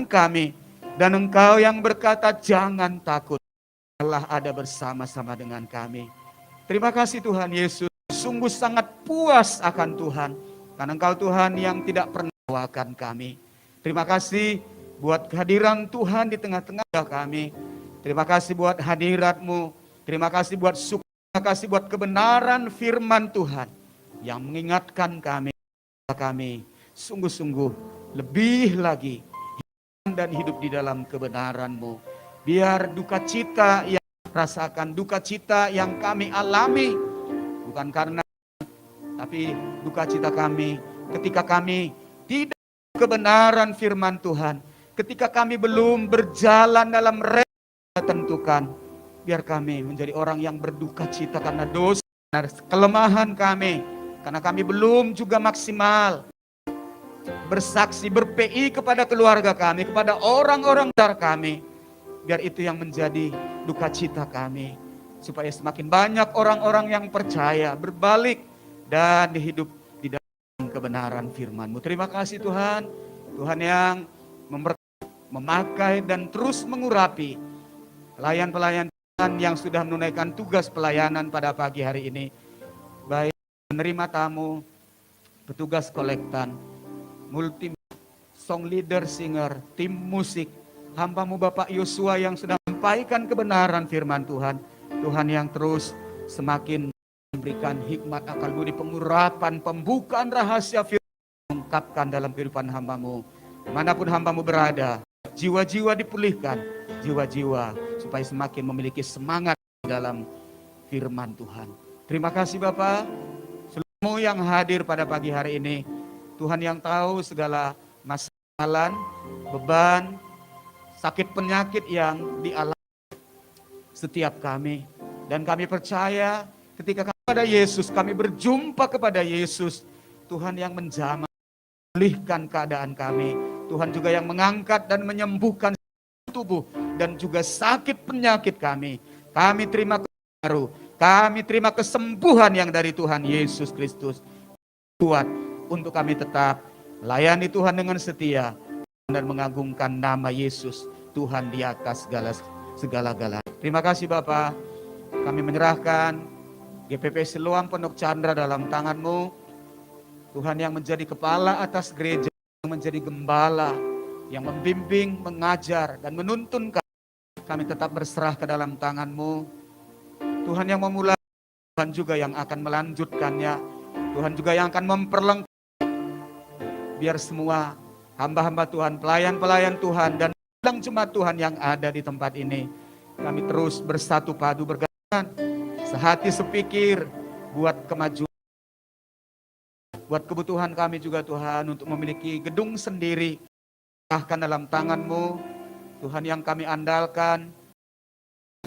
Speaker 5: kami. Dan Engkau yang berkata, jangan takut, Allah ada bersama-sama dengan kami. Terima kasih Tuhan Yesus, sungguh sangat puas akan Tuhan, karena Engkau Tuhan yang tidak pernah melawan kami. Terima kasih buat kehadiran Tuhan di tengah-tengah kami. Terima kasih buat hadirat-Mu. Terima kasih buat syukur, terima kasih buat kebenaran firman Tuhan yang mengingatkan kami sungguh-sungguh lebih lagi dan hidup di dalam kebenaran-Mu. Biar duka cita yang rasakan, duka cita yang kami alami, bukan karena, tapi duka cita kami ketika kami tidak kebenaran firman Tuhan, ketika kami belum berjalan dalam rela tentukan. Biar kami menjadi orang yang berduka cita karena dosa, karena kelemahan kami, karena kami belum juga maksimal bersaksi, ber-PI kepada keluarga kami, kepada orang-orang besar kami. Biar itu yang menjadi duka cita kami, supaya semakin banyak orang-orang yang percaya, berbalik, dan hidup di dalam kebenaran firman-Mu. Terima kasih Tuhan, Tuhan yang memakai dan terus mengurapi pelayan-pelayan Tuhan yang sudah menunaikan tugas pelayanan pada pagi hari ini, baik menerima tamu, petugas kolektan, multi song leader, singer, tim musik, hamba-Mu Bapak Yosua yang sudah menyampaikan kebenaran firman Tuhan. Tuhan yang terus semakin memberikan hikmat, akal budi, pengurapan, pembukaan rahasia firman, mengungkapkan dalam kehidupan hamba-Mu. Dimanapun hamba-Mu berada, jiwa-jiwa dipulihkan, jiwa-jiwa supaya semakin memiliki semangat dalam firman Tuhan. Terima kasih Bapak, seluruhmu yang hadir pada pagi hari ini. Tuhan yang tahu segala masalah, beban, sakit penyakit yang dialami setiap kami. Dan kami percaya ketika kami pada Yesus, kami berjumpa kepada Yesus, Tuhan yang menjamah, memulihkan keadaan kami. Tuhan juga yang mengangkat dan menyembuhkan tubuh dan juga sakit penyakit kami. Kami terima baru. Kami terima kesembuhan yang dari Tuhan Yesus Kristus. Kuat untuk kami tetap layani Tuhan dengan setia dan mengagungkan nama Yesus, Tuhan di atas segala-galanya. Terima kasih Bapa. Kami menyerahkan GPP Siloam Pondok Chandra dalam tangan-Mu. Tuhan yang menjadi kepala atas gereja, yang menjadi gembala, yang membimbing, mengajar, dan menuntun kami tetap berserah ke dalam tangan-Mu. Tuhan yang memulai, Tuhan juga yang akan melanjutkannya. Tuhan juga yang akan memperlengkapi. Biar semua hamba-hamba Tuhan, pelayan-pelayan Tuhan, dan jemaat Tuhan yang ada di tempat ini, kami terus bersatu padu bergandengan, sehati sepikir, buat kemajuan. Buat kebutuhan kami juga Tuhan, untuk memiliki gedung sendiri, bahkan dalam tangan-Mu, Tuhan yang kami andalkan,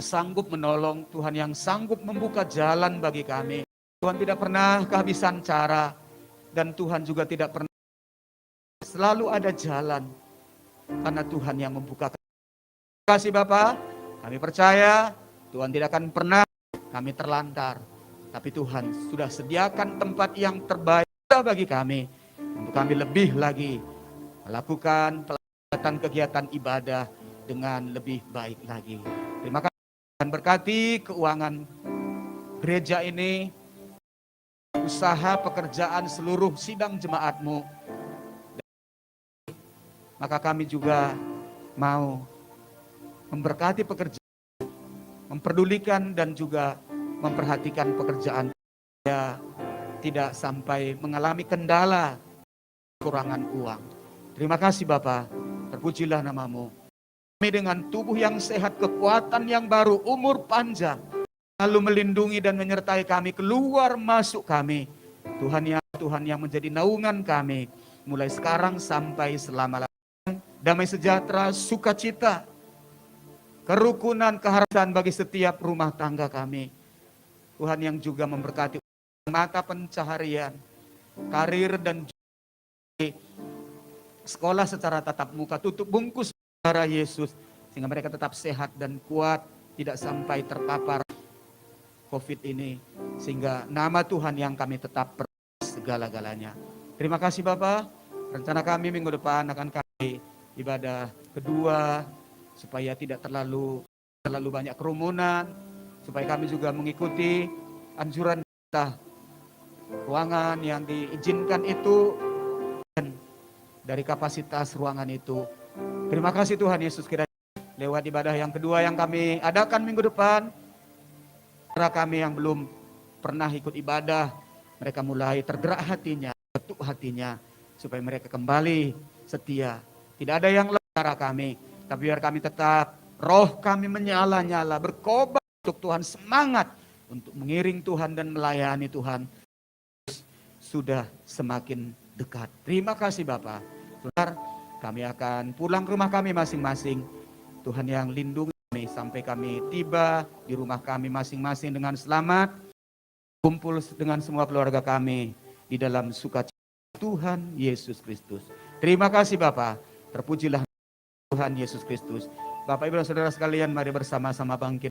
Speaker 5: sanggup menolong, Tuhan yang sanggup membuka jalan bagi kami. Tuhan tidak pernah kehabisan cara, dan Tuhan juga tidak pernah, selalu ada jalan, karena Tuhan yang membuka. Terima kasih Bapa, kami percaya Tuhan tidak akan pernah kami terlantar, tapi Tuhan sudah sediakan tempat yang terbaik bagi kami, untuk kami lebih lagi melakukan pelaksanaan kegiatan ibadah dengan lebih baik lagi. Terima kasih, dan berkati keuangan gereja ini, usaha pekerjaan seluruh sidang jemaat-Mu. Maka kami juga mau memberkati pekerjaan, memperdulikan dan juga memperhatikan pekerjaan, ya, tidak sampai mengalami kendala kekurangan uang. Terima kasih Bapa, terpujilah nama-Mu. Kami dengan tubuh yang sehat, kekuatan yang baru, umur panjang, lalu melindungi dan menyertai kami, keluar masuk kami. Tuhan yang menjadi naungan kami, mulai sekarang sampai selama-lamanya. Damai sejahtera, sukacita, kerukunan, keharapan bagi setiap rumah tangga kami. Tuhan yang juga memberkati mata pencaharian, karir, dan sekolah secara tatap muka, tutup bungkus darah Yesus, sehingga mereka tetap sehat dan kuat, tidak sampai terpapar COVID ini, sehingga nama Tuhan yang kami tetap segala-galanya. Terima kasih Bapak. Rencana kami minggu depan akan kami ibadah kedua, supaya tidak terlalu banyak kerumunan, supaya kami juga mengikuti anjuran kita. Ruangan yang diizinkan itu dan dari kapasitas ruangan itu. Terima kasih Tuhan Yesus, kiranya lewat ibadah yang kedua yang kami adakan minggu depan, para kami yang belum pernah ikut ibadah, mereka mulai tergerak hatinya, ketuk hatinya, supaya mereka kembali setia. Tidak ada yang lara kami, tapi biar kami tetap, roh kami menyala-nyala, berkobar untuk Tuhan, semangat untuk mengiring Tuhan dan melayani Tuhan. Sudah semakin dekat. Terima kasih Bapak. Saudara, kami akan pulang ke rumah kami masing-masing. Tuhan yang lindungi kami sampai kami tiba di rumah kami masing-masing dengan selamat. Kumpul dengan semua keluarga kami di dalam sukacita Tuhan Yesus Kristus. Terima kasih Bapak. Terpujilah Tuhan Yesus Kristus. Bapak Ibu dan Saudara sekalian, mari bersama-sama bangkit.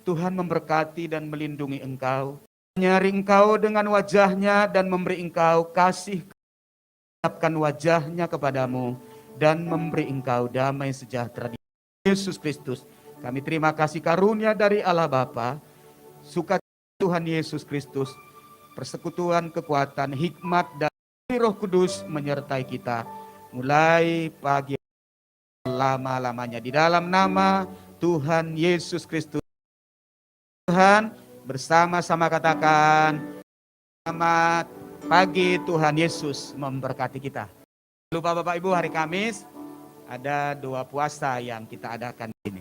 Speaker 5: Tuhan memberkati dan melindungi engkau. Menyari engkau dengan wajahnya dan memberi engkau kasih, menatapkan wajahnya kepadamu dan memberi engkau damai sejahtera di Yesus Kristus. Kami terima kasih karunia dari Allah Bapa, sukacita Tuhan Yesus Kristus, persekutuan, kekuatan, hikmat dan Roh Kudus menyertai kita mulai pagi lama-lamanya di dalam nama Tuhan Yesus Kristus. Tuhan, bersama-sama katakan, selamat pagi, Tuhan Yesus memberkati kita. Lupa Bapak Ibu, hari Kamis ada 2 puasa yang kita adakan ini.